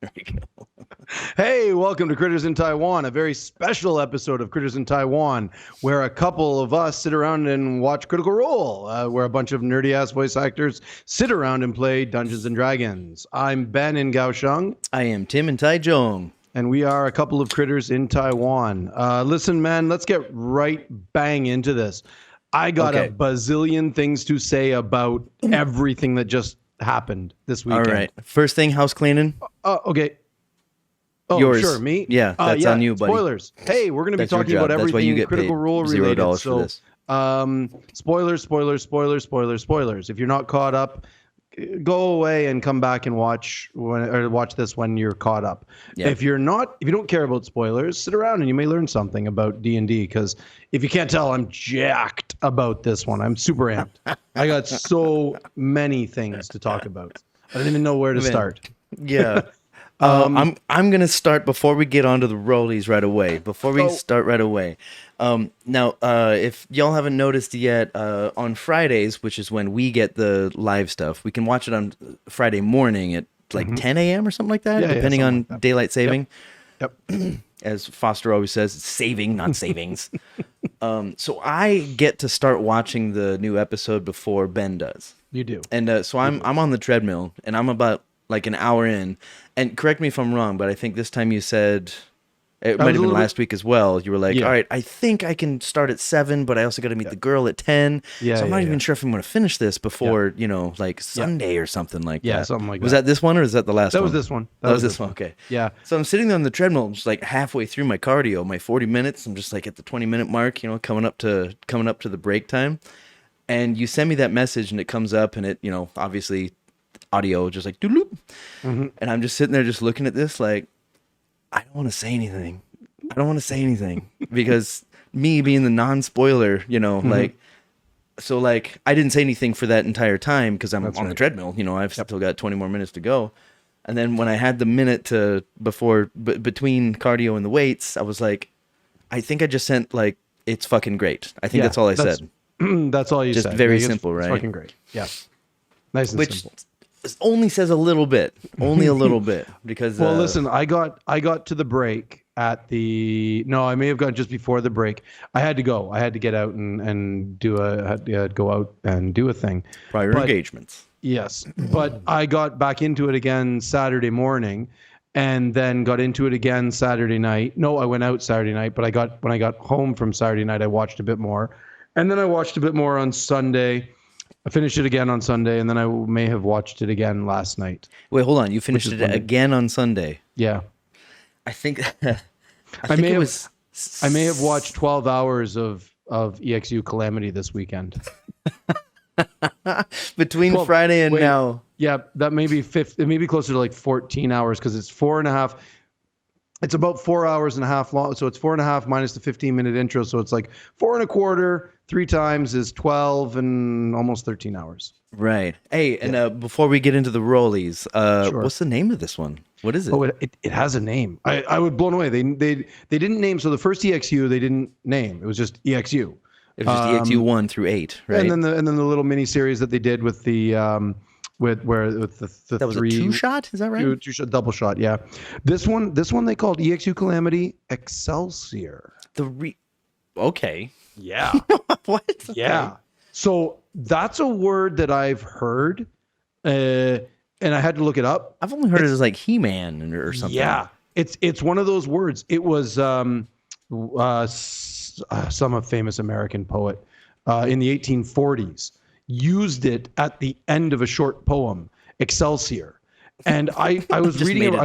There you go. Hey, welcome to Critters in Taiwan, a very special episode of Critters in Taiwan, where a couple of us sit around and watch Critical Role, where a bunch of nerdy-ass voice actors sit around and play Dungeons & Dragons. I'm Ben in Kaohsiung. I am Tim in Taichung. And we are a couple of critters in Taiwan. Listen, man, let's get right bang into this. I got a bazillion things to say about everything that just happened this weekend. All right. First thing, house cleaning. Okay. Oh, yours. Sure, me? Yeah, that's on you, buddy. Spoilers. Hey, we're going to be talking about everything Critical Role related. $0 so, spoilers. If you're not caught up, go away and come back and watch this when you're caught up. Yeah. If you don't care about spoilers, sit around and you may learn something about D&D, because if you can't tell, I'm jacked about this one. I'm super amped. I got so many things to talk about. I don't even know where to start. Yeah. I'm gonna start before we get onto the rollies right away. Now, if y'all haven't noticed yet, on Fridays, which is when we get the live stuff, we can watch it on Friday morning at like 10 a.m. or something like that, depending on daylight saving. Yep. As Foster always says, it's saving, not savings. So I get to start watching the new episode before Ben does. You do. And so I'm on the treadmill, and I'm about like an hour in. And correct me if I'm wrong, but I think this time you said, it might have been last week as well, you were like, all right, I think I can start at 7, but I also got to meet the girl at 10. So I'm not even sure if I'm going to finish this before, like Sunday or something like that. Yeah, something like that. Was that this one or is that the last one? That was this one. That was this one. Okay. Yeah. So I'm sitting there on the treadmill, just like halfway through my cardio, my 40 minutes. I'm just like at the 20-minute mark, coming up to the break time. And you send me that message and it comes up and it, obviously audio just like doop. And I'm just sitting there just looking at this like, I don't want to say anything because me being the non-spoiler, like I didn't say anything for that entire time because I'm on the treadmill, I've still got 20 more minutes to go. And then when I had the minute between cardio and the weights, I was like, I think I just sent like, it's fucking great. I think that's all I said. That's all you said. Just very simple, right? It's fucking great. Yeah. Nice and simple. Only says a little bit, because. Well, listen, I got to the break at I may have gone just before the break. I had to go. I had to get out and go out and do a thing. Prior engagements. Yes, but I got back into it again Saturday morning, and then got into it again Saturday night. No, I went out Saturday night, but when I got home from Saturday night, I watched a bit more, and then I watched a bit more on Sunday. I finished it again on Sunday, and then I may have watched it again last night. Wait, hold on. You finished it again on Sunday? Yeah. I think I may have watched 12 hours of EXU Calamity this weekend. Between Friday and now. Yeah, that may be it may be closer to like 14 hours because it's 4.5. It's about 4 hours and a half long. So it's 4.5 minus the 15-minute intro. So it's like 4.25. 3 times is 12 and almost 13 hours. Right. Hey, and before we get into the rollies, what's the name of this one? What is it? Oh, it has a name. I was blown away. They didn't name. So the first EXU they didn't name. It was just EXU. It was just EXU 1 through 8, right? And then the little mini series that they did with the with the that was three, a 2-shot. Is that right? Two-shot, double shot. Yeah. This one they called EXU Calamity Excelsior. Okay. Yeah. What? Yeah. So that's a word that I've heard, and I had to look it up. I've only heard it as like He-Man or something. Yeah. It's one of those words. It was some famous American poet in the 1840s used it at the end of a short poem, Excelsior. And I was reading it.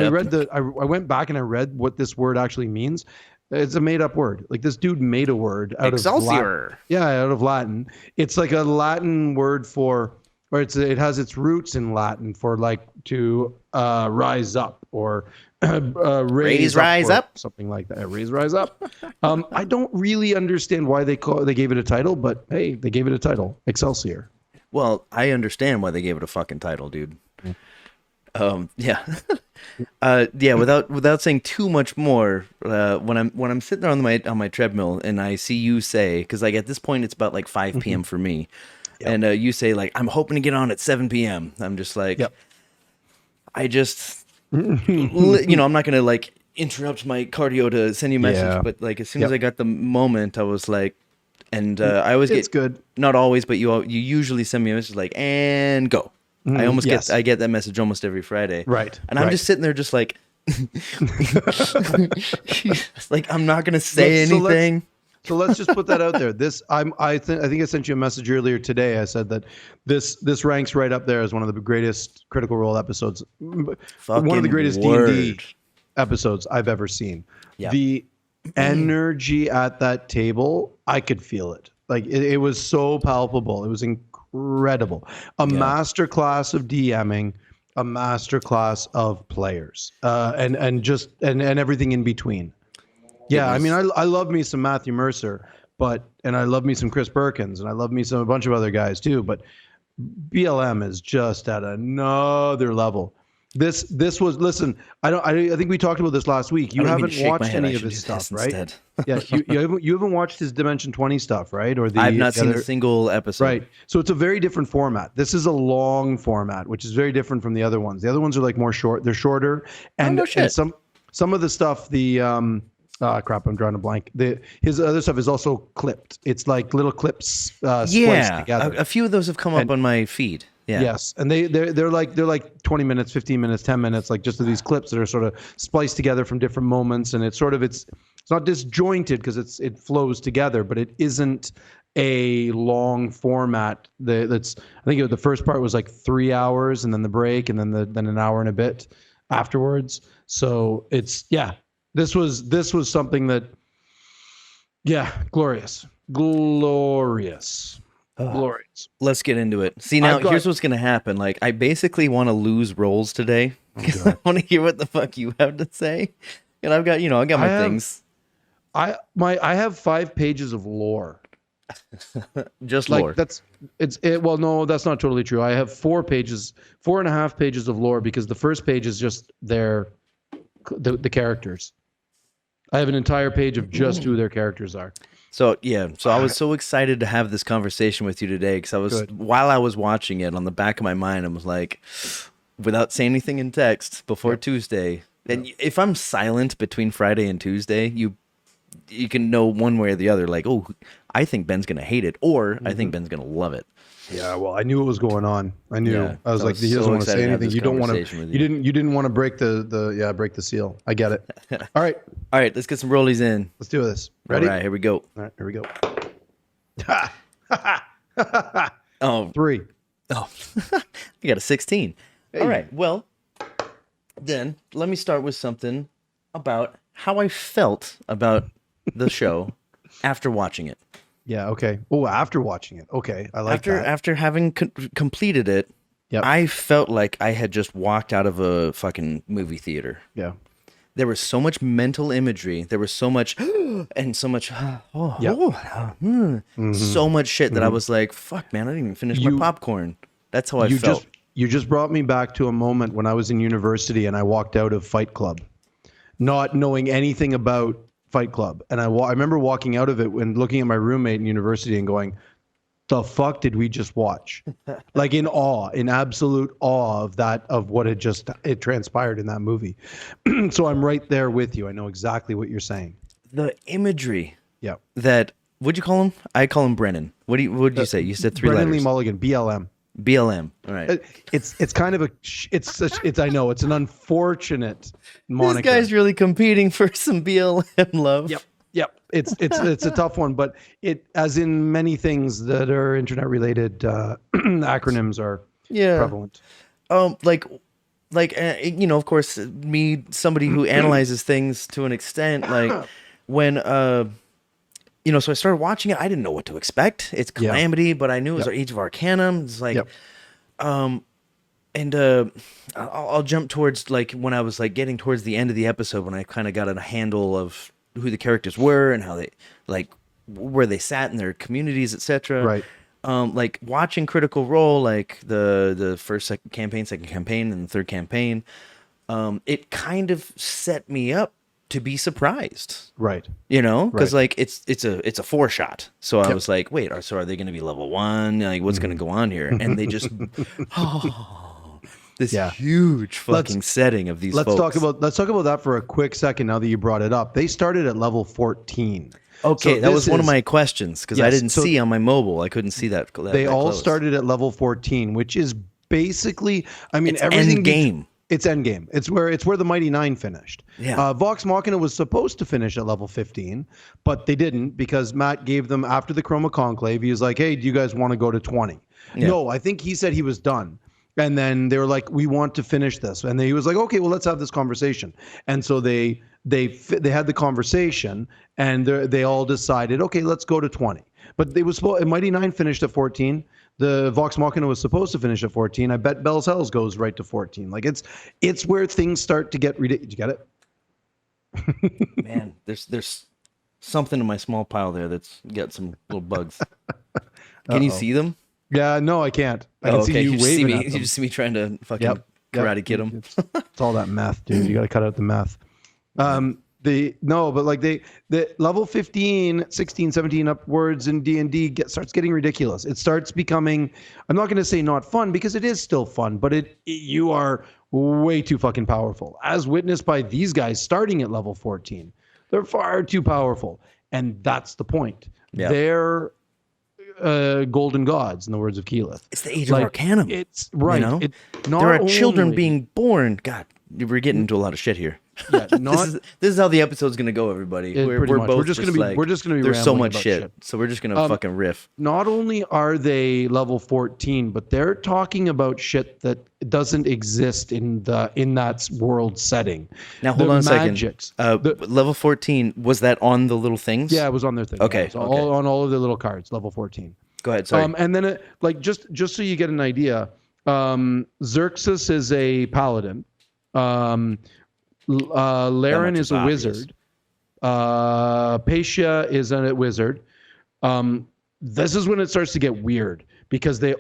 I went back and I read what this word actually means. It's a made-up word. Like this dude made a word out Excelsior. Out of Latin. It's like a Latin word for, or it has its roots in Latin for like to rise up or rise up, something like that. Rise up. I don't really understand why they gave it a title, but hey, they gave it a title, Excelsior. Well, I understand why they gave it a fucking title, dude. Yeah. Without saying too much more, when I'm sitting there on my treadmill and I see you say, because like at this point it's about like 5 p.m. for me, and you say like I'm hoping to get on at 7 p.m. I'm just like, I just I'm not gonna like interrupt my cardio to send you a message, Yeah. but like as soon as I got the moment, I was like, and I always It's get good. not always, but you usually send me a message like and go. Yes. I get that message almost every Friday, Right, And I'm right. just sitting there, just like, like I'm not gonna say anything. So let's just put that out there. I think I sent you a message earlier today. I said that this ranks right up there as one of the greatest Critical Role episodes, one of the Fucking greatest word. D&D episodes I've ever seen. Yeah. The energy at that table, I could feel it. Like it was so palpable. It was incredible. A masterclass of DMing, a masterclass of players, and everything in between. Yeah, I mean, I love me some Matthew Mercer, and I love me some Chris Perkins, and I love me a bunch of other guys too. But BLM is just at another level. This was, listen. I think we talked about this last week. You haven't watched any of his stuff, right? Yeah, you haven't watched his Dimension 20 stuff, right? Or I've not seen a single episode. Right. So it's a very different format. This is a long format, which is very different from the other ones. The other ones are like more short. They're shorter, and some of the stuff, crap, I'm drawing a blank. His other stuff is also clipped. It's like little clips spliced together. A few of those have come up on my feed. Yeah. Yes, and they're like 20 minutes, 15 minutes, 10 minutes, like just these clips that are sort of spliced together from different moments, and it's not disjointed because it flows together, but it isn't a long format. I think the first part was like 3 hours, and then the break, and then an hour and a bit afterwards. So this was something that, glorious. Glorious. Let's get into it. See, now here's what's gonna happen. Like, I basically want to lose roles today because I want to hear what the fuck you have to say. And I got my things. I have 5 pages of lore. Just like lore. Well, no, that's not totally true. I have 4.5 pages of lore because the first page is just the characters. I have an entire page of just who their characters are. So I was so excited to have this conversation with you today because while I was watching it, on the back of my mind, I was like, without saying anything in text before Tuesday, and if I'm silent between Friday and Tuesday, you can know one way or the other, like, oh, I think Ben's gonna hate it, or I think Ben's gonna love it. Yeah, well, I knew what was going on. I knew. Yeah, I was like, he doesn't want to say anything. You don't want to. You didn't want to break break the seal. I get it. All right. Let's get some rollies in. Let's do this. Ready? All right, here we go. All right, here we go. Oh, 3. Oh, you got a 16. Hey. All right. Well, then let me start with something about how I felt about the show after watching it. Yeah. Okay. Oh, after watching it. Okay. I like that. After having completed it, I felt like I had just walked out of a fucking movie theater. Yeah. There was so much mental imagery. There was so much and so much so much shit that I was like, fuck, man, I didn't even finish my popcorn. That's how I felt. You just brought me back to a moment when I was in university and I walked out of Fight Club, not knowing anything about Fight Club. And I remember walking out of it and looking at my roommate in university and going, the fuck did we just watch? Like in absolute awe of what had it transpired in that movie. So I'm right there with you. I know exactly what you're saying. The imagery. Yeah. That, what'd you call him? I call him Brennan. What did you say? You said 3 Brennan letters. Lee Mulligan, BLM. BLM. All right. It's kind of I know it's an unfortunate moniker. This guy's really competing for some BLM love. Yep. It's a tough one, but as in many things that are internet related, acronyms are prevalent. Of course, me, somebody who analyzes things to an extent, like when so I started watching it. I didn't know what to expect. It's Calamity, but I knew it was our Age of Arcanum. It's like, I'll jump towards like when I was like getting towards the end of the episode when I kind of got a handle of who the characters were and how they like where they sat in their communities, etc. Right. Like watching Critical Role, like the first, second campaign, and the third campaign, it kind of set me up to be surprised. Right. Because like it's a 4-shot. So I was like, wait, so are they going to be level 1? Like what's going to go on here? And they just This Yeah. huge fucking setting of these Let's folks. talk about that for a quick second. Now that you brought it up, they started at level 14. Okay, So that was one of is- my questions because I Yes, didn't so see on my mobile. I couldn't see that. They that all close. started at level 14, which is basically, I mean, It's everything end game. It's end game. It's where the Mighty Nine finished. Yeah. Vox Machina was supposed to finish at level 15, but they didn't because Matt gave them after the Chroma Conclave. He was like, "Hey, do you guys want to go to 20?" Yeah. No, I think he said he was done. And then they were like, "We want to finish this," and he was like, "Okay, well, let's have this conversation." And so they had the conversation, and they all decided, "Okay, let's go to 20." But they was Mighty Nine finished at 14. The Vox Machina was supposed to finish at 14. I bet Bell's Hells goes right to 14. Like it's where things start to get ridiculous. You get it? Man, there's something in my small pile there that's got some little bugs. Can you see them? Yeah, no, I can't. I can see you just see waving me. at them. You just see me trying to fucking karate kid them. It's all that meth, dude. You got to cut out the meth. The level 15, 16, 17 upwards in D&D starts getting ridiculous. It starts becoming, I'm not going to say not fun because it is still fun, but you are way too fucking powerful. As witnessed by these guys starting at level 14. They're far too powerful. And that's the point. Yeah. They're golden gods, in the words of Keyleth. It's the age of Arcanum. It's right. You know? Not there are children only- being born. God, we're getting into a lot of shit here. Yeah, not this is how the episode's gonna go, everybody. We're pretty much. both We're just gonna be there's so rambling much about shit, so we're just gonna fucking riff. Not only are they level 14, but they're talking about shit that doesn't exist in that world setting. Now hold on a magics. second. Level 14, was that on the little things? Yeah, it was on their thing. Okay, Yeah, it was on all of their little cards. Level 14. Go ahead. Sorry. And then just so you get an idea, Xerxes is a paladin. Laren is a wizard. Patia is a wizard. This is when it starts to get weird because the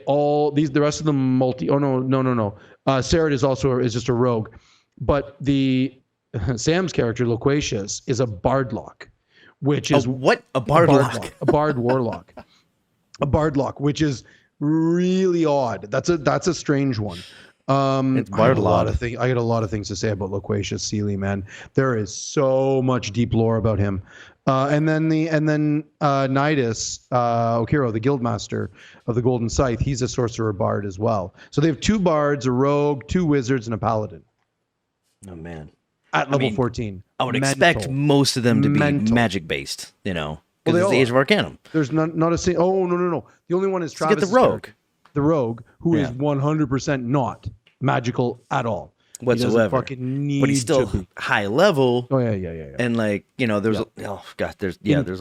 rest of them multi. Oh no. Sarah is just a rogue, but the Sam's character Loquacious is a bardlock, which is what a bardlock, a bard warlock, a bardlock, which is really odd. That's a strange one. It's I got a lot of things to say about Loquacious Sealy, man. There is so much deep lore about him. And then Nidus Okiro, the guildmaster of the Golden Scythe, he's a sorcerer bard as well. So they have 2 bards, a rogue, 2 wizards, and a paladin. Oh man. At level 14. I would expect most of them to be magic based, because it's the Age of Arcanum. There's not a single. Oh no. The only one is Travis. Get the rogue. The rogue, who is 100% not magical at all whatsoever. But he's still high level. Oh yeah. And there's there's a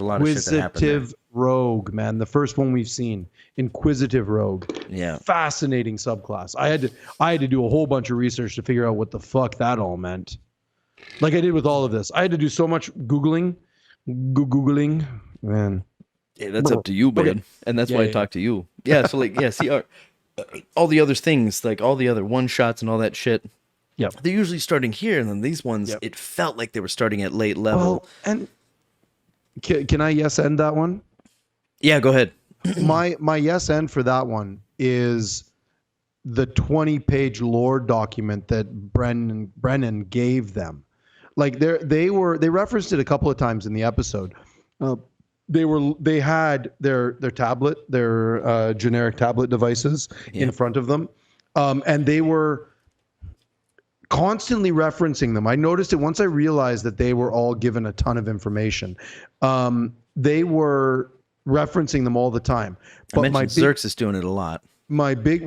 lot of shit that happened there. Inquisitive Rogue, man, the first one we've seen. Inquisitive Rogue. Yeah. Fascinating subclass. I had to do a whole bunch of research to figure out what the fuck that all meant. Like I did with all of this. I had to do so much googling, man. Yeah, that's up to you, bud. Okay. And that's why I talk to you. Yeah, so see, all the other things, like all the other one-shots and all that shit, they're usually starting here, and then these ones, it felt like they were starting at late level. Well, and can I end that one? Yeah, go ahead. my yes end for that one is the 20-page lore document that Brennan gave them. Like they referenced it a couple of times in the episode. They had their tablet, their generic tablet devices in front of them, and they were constantly referencing them. I noticed it once I realized that they were all given a ton of information. They were referencing them all the time. But I mentioned Xerxes doing it a lot. My big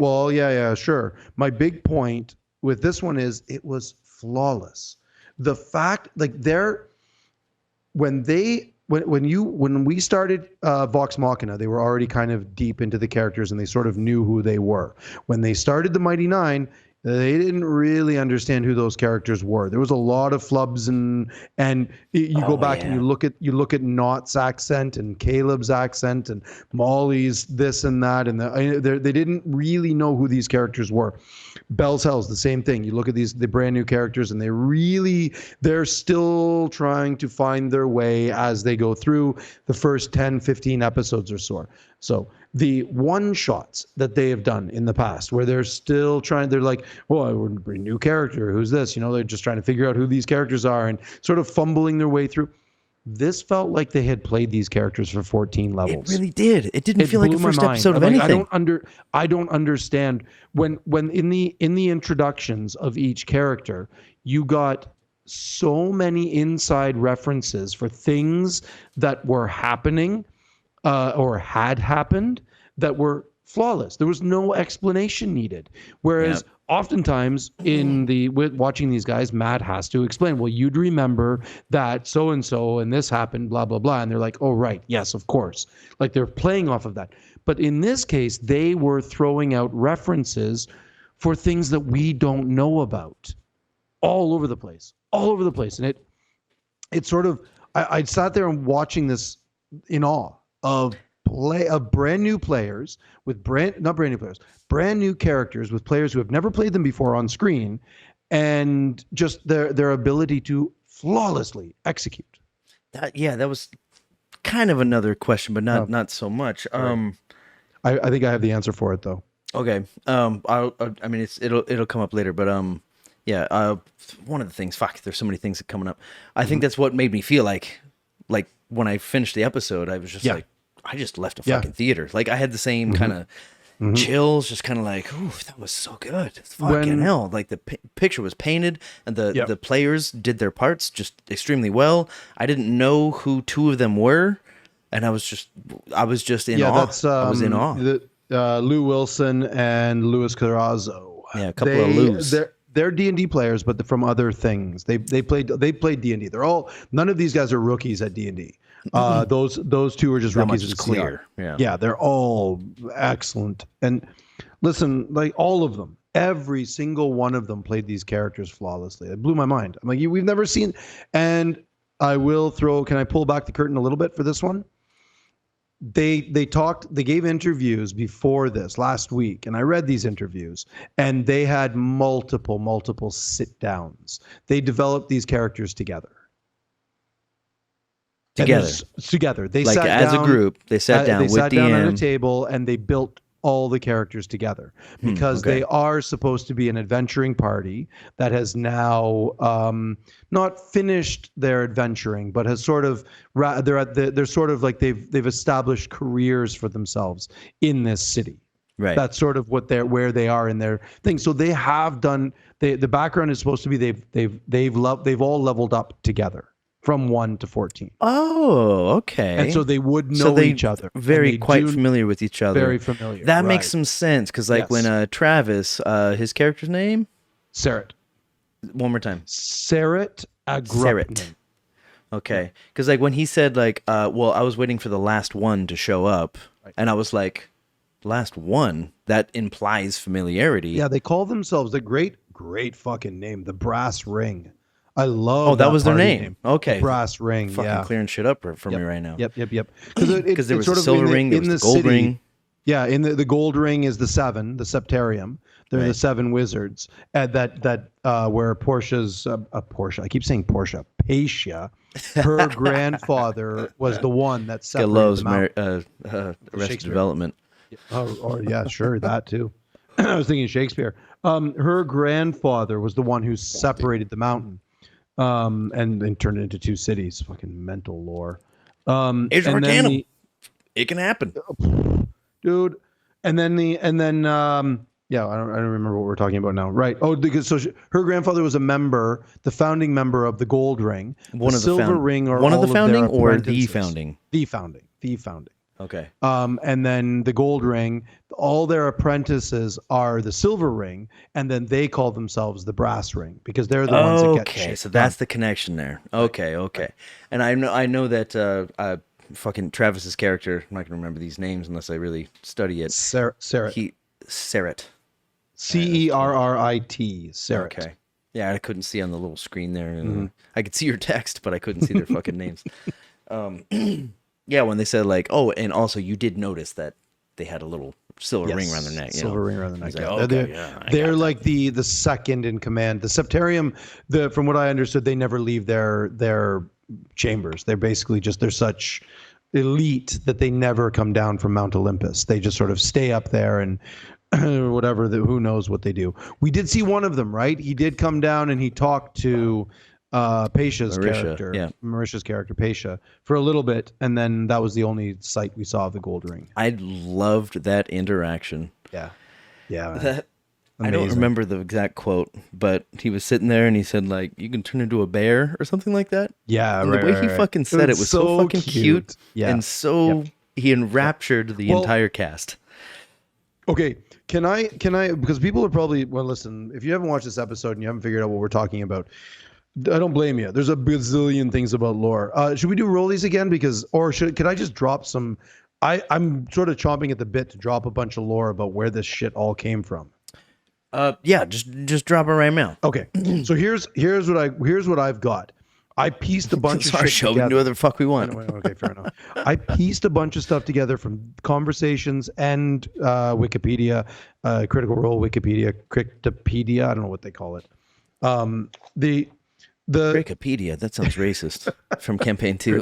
sure. My big point with this one is it was flawless. The fact, like when we started Vox Machina, they were already kind of deep into the characters and they sort of knew who they were. When they started the Mighty Nine, they didn't really understand who those characters were. There was a lot of flubs and you go back and you look at Knott's accent and Caleb's accent and Molly's this and that, and they didn't really know who these characters were. Bell's Hells, the same thing. You look at the brand new characters and they're still trying to find their way as they go through the first 10, 15 episodes or so. So the one shots that they have done in the past where they're still trying, they're like, well, I would bring a new character. Who's this? You know, they're just trying to figure out who these characters are and sort of fumbling their way through. This felt like they had played these characters for 14 levels. It really did. It didn't feel like a first episode of anything. I don't understand when in the introductions of each character, you got so many inside references for things that were happening or had happened that were flawless. There was no explanation needed. Whereas oftentimes with watching these guys, Matt has to explain, well, you'd remember that so-and-so and this happened, blah, blah, blah. And they're like, oh, right. Yes, of course. Like they're playing off of that. But in this case, they were throwing out references for things that we don't know about all over the place. And it sort of, I sat there and watching this in awe of brand new players with brand new characters with players who have never played them before on screen, and just their ability to flawlessly execute. That was kind of another question, but not so much. I think I have the answer for it though. Okay. I mean, it'll come up later, but one of the things. There's so many things coming up. I think that's what made me feel like when I finished the episode, I was just like, I just left a fucking theater. Like I had the same kind of chills, just kind of like, ooh, that was so good. Fucking hell. Like the picture was painted and the players did their parts just extremely well. I didn't know who two of them were. And I was just in awe. I was in awe. Lou Wilson and Luis Carrazzo. Yeah, a couple of Lou's. They're D&D players, but from other things. They played D&D. None of these guys are rookies at D&D. Those two are just rookies. It's clear. Yeah, they're all excellent. And listen, like all of them, every single one of them played these characters flawlessly. It blew my mind. I'm like, we've never seen. And I will throw. Can I pull back the curtain a little bit for this one? They gave interviews before this last week, and I read these interviews, and they had multiple sit downs. They developed these characters together. Together. They like sat as down, a group. They sat down. They sat down on a table and they built all the characters together because they are supposed to be an adventuring party that has now not finished their adventuring, but has sort of they're sort of like they've established careers for themselves in this city. Right. That's sort of where they are in their thing. So they have done. The background is supposed to be they've all leveled up together. From 1 to 14. Oh, okay. And so they would know each other. Quite familiar with each other. Very familiar. That makes some sense because, when Travis, his character's name, Sarret. One more time. Sarret Agrippan. Okay, because when he said I was waiting for the last one to show up, and I was like, last one? That implies familiarity. Yeah, they call themselves the great fucking name, the Brass Ring. I love. Oh, that was their name. Okay, the Brass Ring. Fucking clearing shit up for me right now. Yep. Because there was a silver ring, there was the gold ring. Yeah, in the gold ring is the 7, the Septarium. They're the 7 wizards, and that where Portia's Portia. I keep saying Portia. Patia. Her grandfather was the one that separated them out. Arrested Development. Oh, yeah, sure, that too. I was thinking Shakespeare. Her grandfather was the one who separated the mountain. And turned it into 2 cities. Fucking mental lore. It's Arcanum. It can happen, dude. I don't remember what we're talking about now. Right? Oh, because her grandfather was a member, the founding member of the Gold Ring, one of the Silver Ring, or one of the founding, or the founding, the founding. Okay. And then the Gold Ring, all their apprentices are the Silver Ring, and then they call themselves the Brass Ring because they're the ones that get shit. Okay, so that's the connection there. Okay. And I know that fucking Travis's character, I'm not gonna remember these names unless I really study it. Sarret. Sarret. Cerrit. Cerrit. Okay. Yeah, I couldn't see on the little screen there. I could see your text, but I couldn't see their fucking names. Yeah, when they said and also you did notice that they had a little silver ring around their neck. Silver ring around their neck. They're they're like the second in command. The Septarium, from what I understood, they never leave their chambers. They're basically they're such elite that they never come down from Mount Olympus. They just sort of stay up there and whatever. Who knows what they do? We did see one of them, right? He did come down and he talked to Paisha's character, Marisha's character, Paisha, for a little bit, and then that was the only sight we saw of the gold ring. I loved that interaction. Yeah, yeah. That I don't remember the exact quote, but he was sitting there and he said, like, you can turn into a bear or something like that. Yeah, and the way he fucking said it was so fucking cute. Yeah. And so he enraptured the entire cast. Okay, can I, because people are probably, well, listen, if you haven't watched this episode and you haven't figured out what we're talking about, I don't blame you. There's a bazillion things about lore. Should we do rollies again? Could I just drop some, I'm sort of chomping at the bit to drop a bunch of lore about where this shit all came from. Yeah, just drop it right now. Okay, so here's what I've got. I pieced a bunch of shit show. together. We can do whatever the fuck we want. Okay, fair enough. I pieced a bunch of stuff together from conversations and Wikipedia, Critical Role Wikipedia, Cryptopedia. I don't know what they call it. The Wikipedia. That sounds racist. From Campaign 2.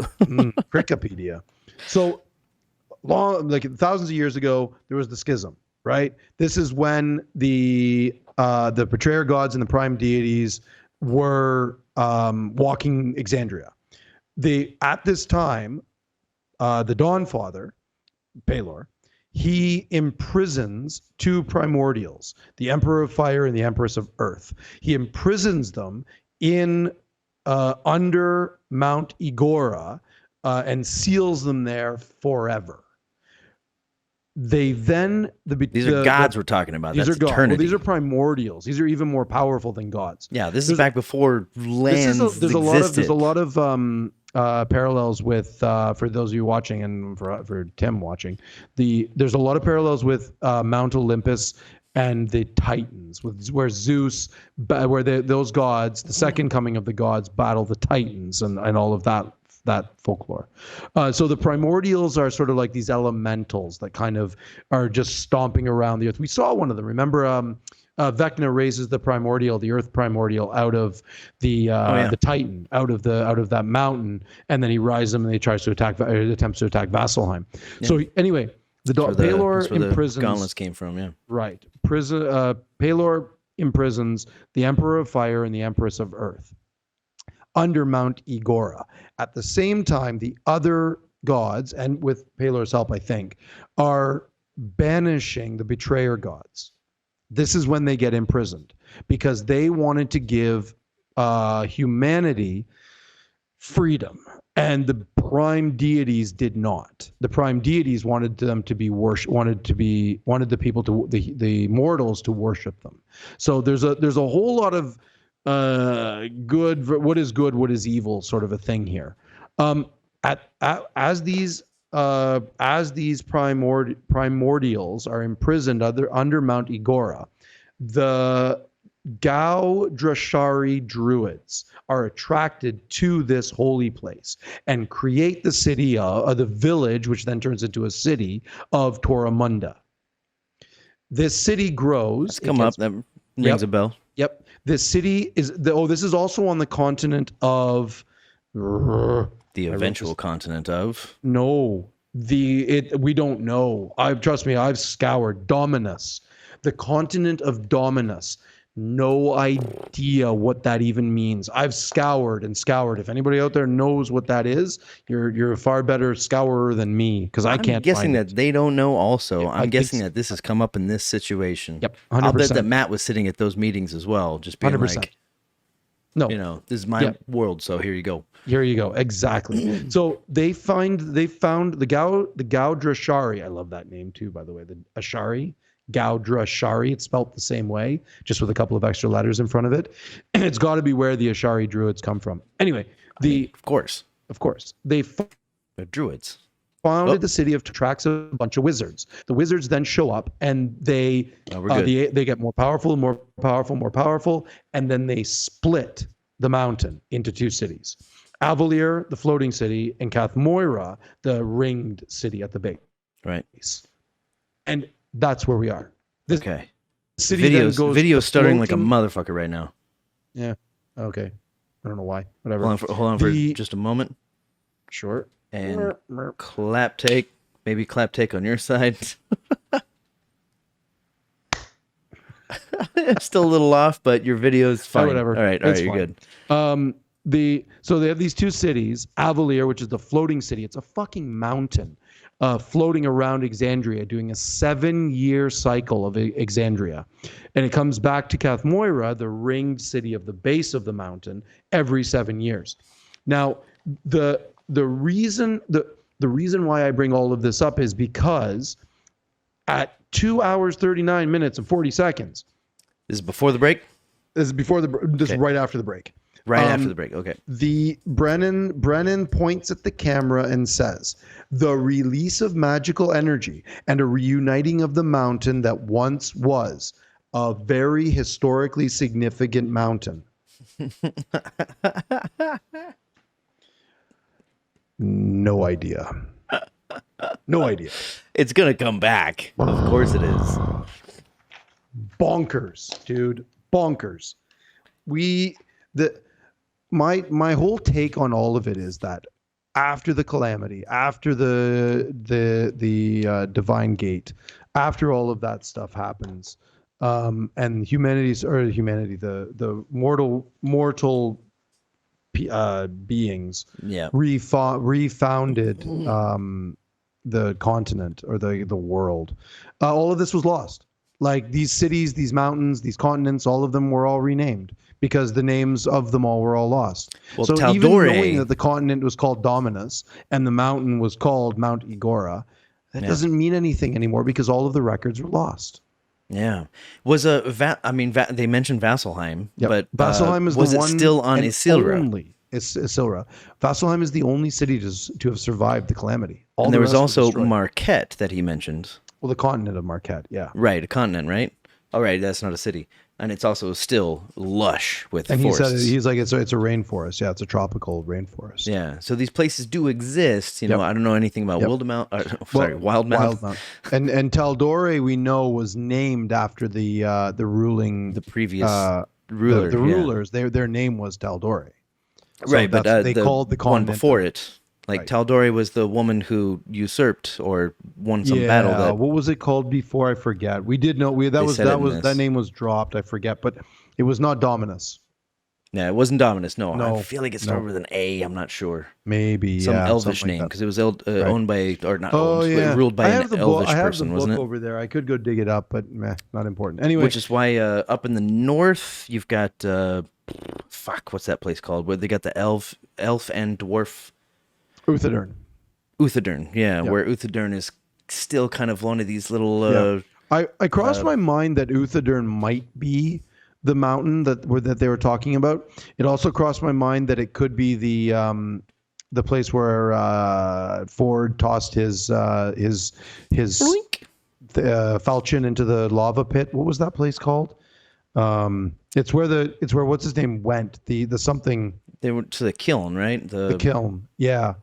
Wikipedia. So long, like thousands of years ago, there was the schism. Right. This is when the betrayer gods and the prime deities were walking Exandria. At this time, the Dawn Father, Pelor, he imprisons two primordials, the Emperor of Fire and the Empress of Earth. He imprisons them in under Mount Igora and seals them there forever. These are gods we're talking about. These That's are gods. eternity. Well, these are primordials. These are even more powerful than gods. Yeah, this is back before lands There's existed. a lot of parallels with for those of you watching and for Tim watching. There's a lot of parallels with Mount Olympus and the Titans, where Zeus, where those gods, the second coming of the gods, battle the Titans and all of that folklore. So the primordials are sort of like these elementals that kind of are just stomping around the earth. We saw one of them. Remember, Vecna raises the primordial, the earth primordial, out of the Titan, out of that mountain, and then he rises them and he attempts to attack Vasselheim. Yeah. So anyway, Pelor imprisons. The gauntlets came from, yeah. Right. Pelor imprisons the Emperor of Fire and the Empress of Earth under Mount Igora. At the same time, the other gods, and with Pelor's help, I think, are banishing the betrayer gods. This is when they get imprisoned because they wanted to give humanity freedom, and the prime deities did not. The prime deities wanted them to be wanted the people to the mortals to worship them. So there's a whole lot of what is good, what is evil, sort of a thing here. As these primordials are imprisoned under Mount Igora, the Gau Drashari druids are attracted to this holy place and create the city of the village, which then turns into a city of Toramunda. This city grows. That rings a bell. Yep. This city this is also on the continent of the eventual continent of. No, we don't know. Trust me, I've scoured Dominus, the continent of Dominus. No idea what that even means. I've scoured and scoured. If anybody out there knows what that is, you're a far better scourer than me because I can't. I'm guessing find that they don't know. Also, yeah, I'm guessing that this has come up in this situation. Yep, 100%. I'll bet that Matt was sitting at those meetings as well, just being 100%. Like, no, this is my world, so here you go. Here you go. Exactly. So they found the Gau Drashari. I love that name too, by the way. The Ashari. Gaudrashari, it's spelt the same way, just with a couple of extra letters in front of it. And it's got to be where the Ashari druids come from. Anyway, of course, they're druids. Founded the city of attracts a bunch of wizards. The wizards then show up and they get more powerful, and then they split the mountain into two cities: Avalier, the floating city, and Cathmoira, the ringed city at the base. Right. And that's where we are. Okay. Video's stuttering like a motherfucker right now. Yeah. Okay. I don't know why. Whatever. Hold on for just a moment. Sure. And clap take. Maybe clap take on your side. Still a little off, but your video's fine. Whatever. All right, you're good. So they have these two cities, Avalier, which is the floating city. It's a fucking mountain floating around Exandria, doing a 7-year cycle of Exandria. And it comes back to Cathmoira, the ringed city of the base of the mountain, every 7 years. Now, the reason why I bring all of this up is because at 2 hours, 39 minutes and 40 seconds. This is before the break? This is before this is right after the break. Right after the break, okay. The Brennan points at the camera and says, "The release of magical energy and a reuniting of the mountain that once was a very historically significant mountain." No idea. No idea. It's gonna come back. Of course it is. Bonkers, dude. Bonkers. My whole take on all of it is that after the calamity, after the divine gate, after all of that stuff happens, and the mortal beings refounded the continent or the world. All of this was lost. Like these cities, these mountains, these continents, all of them were all renamed because the names of them all were all lost. Well, so Taldore, even knowing that the continent was called Dominus and the mountain was called Mount Igora, that doesn't mean anything anymore because all of the records were lost. Yeah. Was they mentioned Vasselheim, but Vasselheim is was the it one still on Isilra? Only Isilra. Vasselheim is the only city to have survived the calamity. And there was also Marquette that he mentioned. Well, the continent of Marquette, yeah. Right, a continent, right? Oh, right, that's not a city. And it's also still lush with forests. And he's like, it's a rainforest. Yeah, it's a tropical rainforest. Yeah, so these places do exist. You know, I don't know anything about Wildmount. Wildmount. And Taldore, we know, was named after the previous ruler. The rulers. Their name was Taldore. So right, but they called the continent one before it. Like Taldore was the woman who usurped or won some battle. What was it called before? I forget. We did know that name was dropped. I forget, but it was not Dominus. Yeah, it wasn't Dominus. No, I feel like it started with an A. I'm not sure. Maybe some elvish name because it was owned by or not ruled by an elvish person, wasn't it? Over there. I could go dig it up, but not important. Anyway, which is why up in the north you've got what's that place called? Where they got the elf and dwarf. Uthadern, where Uthadern is still kind of one of these little. I crossed my mind that Uthadern might be the mountain that they were talking about. It also crossed my mind that it could be the place where Ford tossed his falchion into the lava pit. What was that place called? It's where what's his name went. The something. They went to the kiln, right? The kiln. Yeah.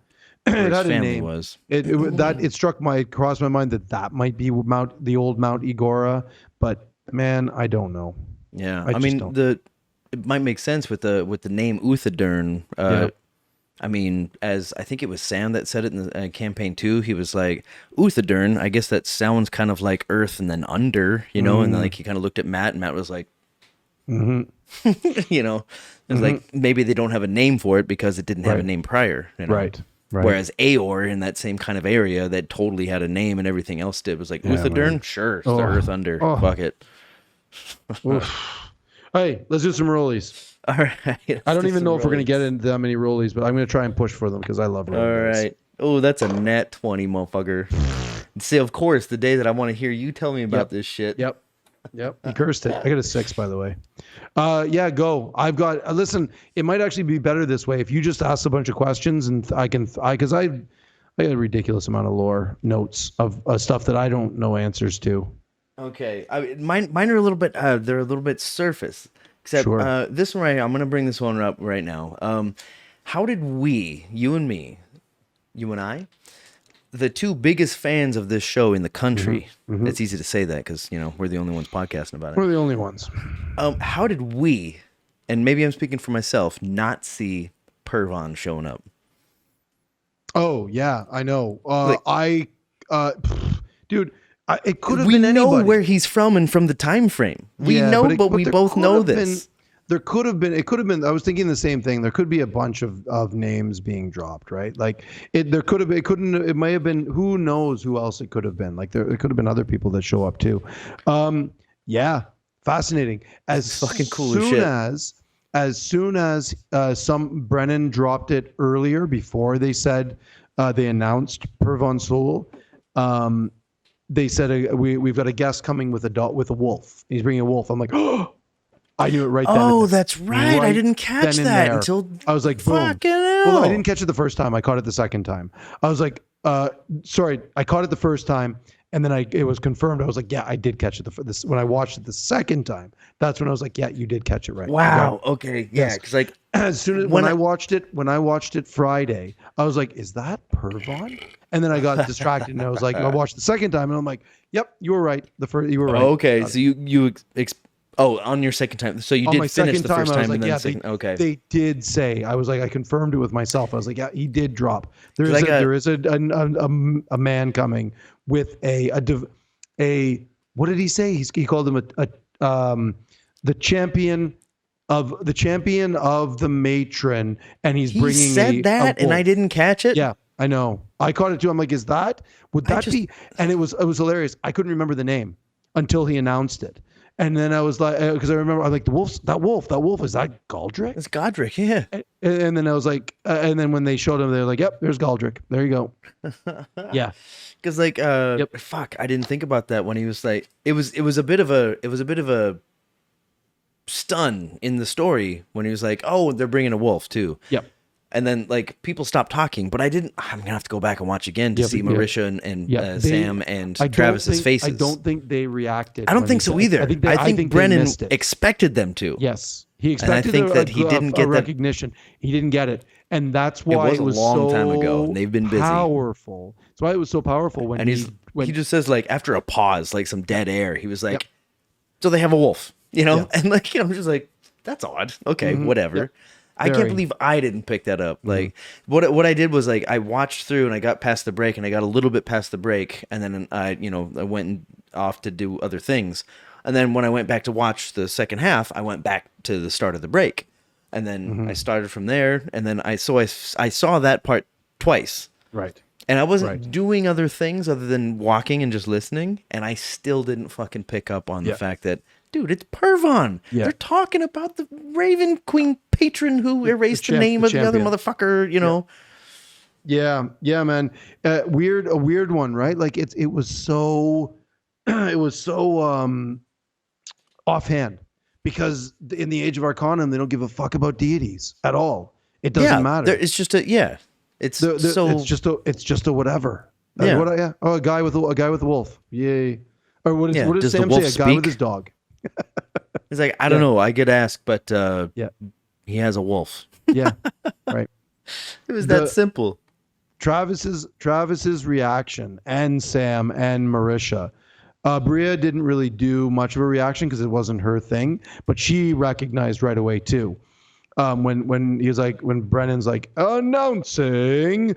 It had a name. It crossed my mind that might be the old Mount Igora, but man, I don't know. Yeah, I mean it might make sense with the name Uthadern. I mean, as I think it was Sam that said it in the campaign 2, he was like, Uthadern, I guess that sounds kind of like Earth and then under, and then like he kind of looked at Matt, and Matt was like, it was like maybe they don't have a name for it because it didn't have a name prior. Right. Whereas Aor in that same kind of area that totally had a name and everything else did was like Uthadern, sure, it's the Earth under. Fuck it. Hey, let's do some rollies. All right. I don't even know if we're gonna get into that many rollies, but I'm gonna try and push for them because I love rollies. All right. Oh, that's a nat 20, motherfucker. See, of course, the day that I want to hear you tell me about this shit. Yep. He cursed it. I got a 6, by the way. Go. I've got. Listen, it might actually be better this way if you just ask a bunch of questions and I got a ridiculous amount of lore notes of stuff that I don't know answers to. Okay, mine are a little bit. They're a little bit surface. Except this one right here, I'm gonna bring this one up right now. How did we, you and me, you and I, the two biggest fans of this show in the country? It's easy to say that because we're the only ones podcasting about it. We're the only ones. How did we, and maybe I'm speaking for myself, not see Pervon showing up? Oh yeah, I know. Like, Dude, it could have we been know anybody. where he's from and from the time frame. We Yeah, know, but we there both could know have this. there could have been. It could have been. I was thinking the same thing. There could be a bunch of names being dropped, right? Like there could have. It couldn't. It may have been. Who knows who else it could have been? Like it could have been other people that show up too. Yeah, fascinating. It's fucking cool as shit. As soon as some Brennan dropped it earlier before they said they announced Per Von Soul. They said we've got a guest coming with a dog with a wolf. He's bringing a wolf. I'm like, oh, I knew it right then. Oh, that's right. I didn't catch that until I was like, boom. Fucking hell. Well, I didn't catch it the first time. I caught it the second time. I was like, sorry, I caught it the first time, and then it was confirmed. I was like, yeah, I did catch it when I watched it the second time. That's when I was like, yeah, you did catch it right. Wow. Right. Okay. Yeah. Because like as soon as when I watched it Friday, I was like, is that Pervon? And then I got distracted and I was like, I watched the second time and I'm like, yep, you were right. You were right. Oh, okay. So on your second time. So you did finish the first time, and then second. Okay. They did say. I was like, I confirmed it with myself. I was like, yeah, he did drop. There is a man coming with a what did he say? He called him the champion of the matron, and he said that, and I didn't catch it. Yeah, I know. I caught it too. I'm like, would that be? And it was hilarious. I couldn't remember the name until he announced it. And then I was like, because I remember, I'm like, that wolf, is that Galdrick? It's Godric, yeah. And then I was like, and then when they showed him, they're like, yep, there's Galdrick. There you go. Yeah. Because like, fuck, I didn't think about that when he was like, it was a bit of a stun in the story when he was like, oh, they're bringing a wolf too. Yep. And then like people stopped talking, but I'm gonna have to go back and watch again to see Marisha and Sam and Travis's faces. I don't think they reacted. I don't think so either. I think Brennan expected them to. Yes, he expected. And I think that he didn't get recognition. He didn't get it, and that's why it was a long time ago. And they've been busy. Powerful. That's why it was so powerful when he just says like after a pause, like some dead air, he was like, "So they have a wolf," and like I'm just like, "That's odd." Okay, whatever. Yep. I can't believe I didn't pick that up. Like what I did was like I watched through and I got past the break and I got a little bit past the break and then I went off to do other things. And then when I went back to watch the second half, I went back to the start of the break. And then I started from there and then I saw that part twice. Right. And I wasn't doing other things other than walking and just listening, and I still didn't fucking pick up on the fact that, dude, it's Pervon. Yeah. They're talking about the Raven Queen patron who erased the name of the other motherfucker, Yeah, man. A weird one, right? Like it was so offhand because in the Age of Arcanum they don't give a fuck about deities at all. It doesn't matter. It's just it's just a whatever. A guy with a wolf. Yay. Or what does Sam say? A guy with his dog. He's like, I don't know. I get asked, but he has a wolf. Yeah, right. It was that simple. Travis's reaction and Sam and Marisha. Bria didn't really do much of a reaction because it wasn't her thing, but she recognized right away too. When Brennan's like announcing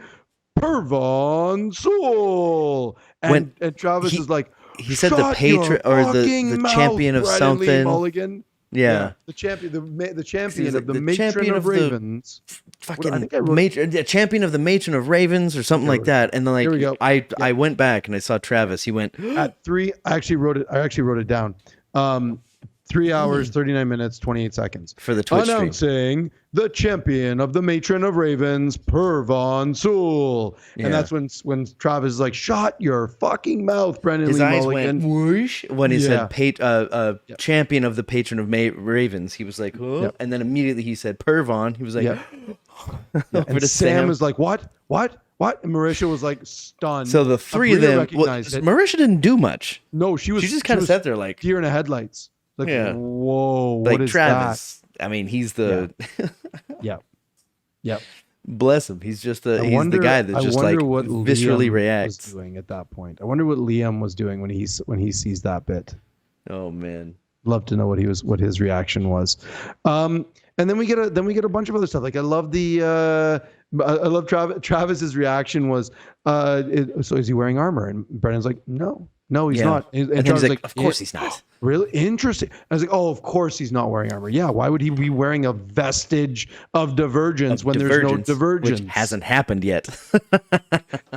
Pervon Soul, and Travis is like, he said the patron or the champion of something. Mulligan. Yeah, the champion of the matron of Ravens. The champion of the matron of Ravens or something like that. And then like we go. I went back and I saw Travis. He went at 3. I actually wrote it down. 3 hours, 39 minutes, 28 seconds. For the Twitch announcing stream. The champion of the matron of Ravens, Pervon Soul. Yeah. And that's when Travis is like, shut your fucking mouth, Brendan His Lee eyes Mulligan. went whoosh when he said champion of the patron of Ravens. He was like, oh. Yep. And then immediately he said Pervon. He was like, and Sam was like, what? And Marisha was like stunned. So the three of them, Marisha didn't do much. No, she just kind of sat there like deer in the headlights. Like, whoa, what is Travis, that? I mean, he's the... Yep. Bless him. He's just the guy that just like viscerally reacts. Was doing at that point. I wonder what Liam was doing when he sees that bit. Oh man. Love to know what his reaction was. And then we get a bunch of other stuff. Like I love Travis's reaction was, so is he wearing armor? And Brennan's like, no, he's not. And Travis he's like, of course he's not. Really interesting. I was like, oh, of course he's not wearing armor. Yeah, why would he be wearing a vestige of divergence when there's no divergence? Which hasn't happened yet.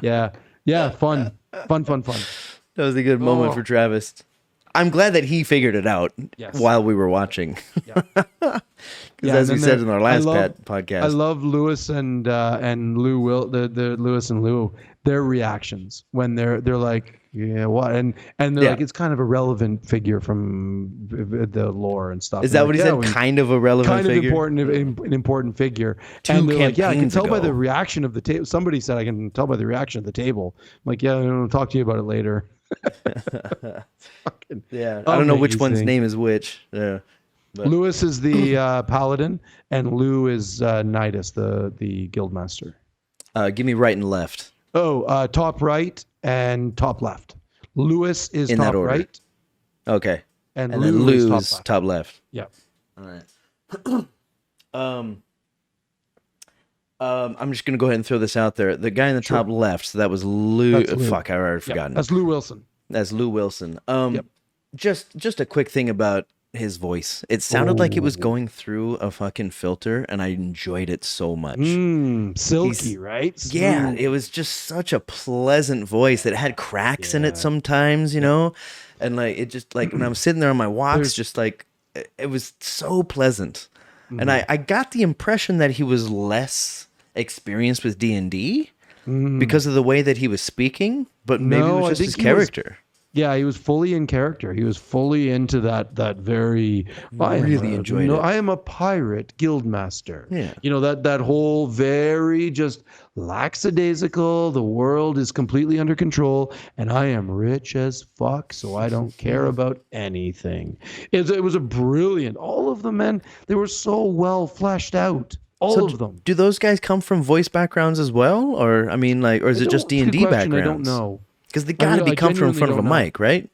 Yeah, fun. That was a good moment for Travis. I'm glad that he figured it out while we were watching. Because as we said in our last podcast, I love Lewis and Lou the Lewis and Lou, their reactions when they're like, yeah, what? And they're like, it's kind of a relevant figure from the lore and stuff. Is that what he said? Kind of a relevant figure? Kind of an important figure. And they're like, yeah, I can tell by the reaction of the table. Somebody said, I can tell by the reaction of the table. I'm like, yeah, I'll talk to you about it later. I don't know which one's name is which. Yeah. Lewis is the paladin, and Lou is Nidus, the guildmaster. Give me right and left. Oh, top right and top left. Lewis is in top that order. right. Okay. And then Lou's top left. Yeah. All right. I'm just gonna go ahead and throw this out there. The guy in the top left, so that was Lou. Fuck, I already forgotten. That's Lou Wilson. That's Lou Wilson. Just a quick thing about his voice. It sounded like it was going through a fucking filter, and I enjoyed it so much. Silky, right? Smooth. Yeah, it was just such a pleasant voice that had cracks in it sometimes, you know, and like it just like when I'm sitting there on my walks, just like it was so pleasant, and I got the impression that he was less experienced with D&D because of the way that he was speaking, but maybe it was just his character. He was fully in character. He was fully into that very. I really enjoyed it. I am a pirate guildmaster. Yeah, you know that whole very just lackadaisical. The world is completely under control, and I am rich as fuck, so I don't care about anything. It was a brilliant. All of the men, they were so well fleshed out. All of them. Do those guys come from voice backgrounds as well, or I mean, like, or is it just D&D backgrounds? I don't know. Because they got to be come from in front of a mic, right?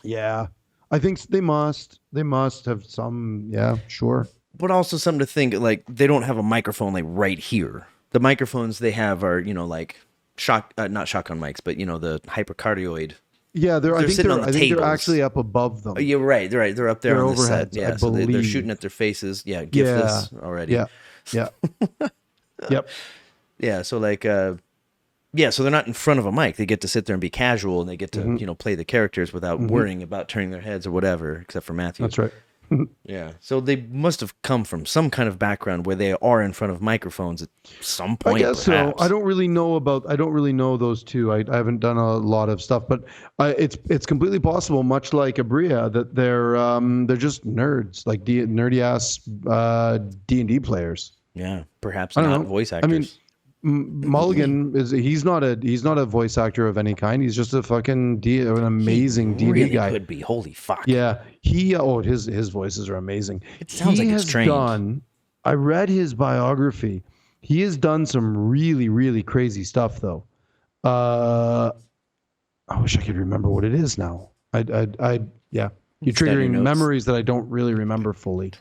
Yeah, I think they must. They must have some. Yeah, sure. But also something to think, like they don't have a microphone like right here. The microphones they have are, you know, like not shotgun mics, but you know the hypercardioid. Yeah, I think they're actually up above them. You're right. They're right. They're up there on the set. Yeah, so they're shooting at their faces. Yeah, GIF this already. Yeah. Yep. Yeah. So like, so they're not in front of a mic. They get to sit there and be casual, and they get to you know play the characters without worrying about turning their heads or whatever. Except for Matthew. That's right. Yeah. So they must have come from some kind of background where they are in front of microphones at some point. I guess perhaps. so. I don't really know those two. I haven't done a lot of stuff, but it's completely possible, much like Abria, that they're just nerds, like nerdy ass D&D players. Yeah, perhaps not voice actors. I mean, Mulligan he's not a voice actor of any kind. He's just a fucking an amazing D&D guy. Could be. Holy fuck. Yeah, his voices are amazing. It sounds like it's trained. I read his biography. He has done some really, really crazy stuff though. I wish I could remember what it is now. You're triggering memories that I don't really remember fully.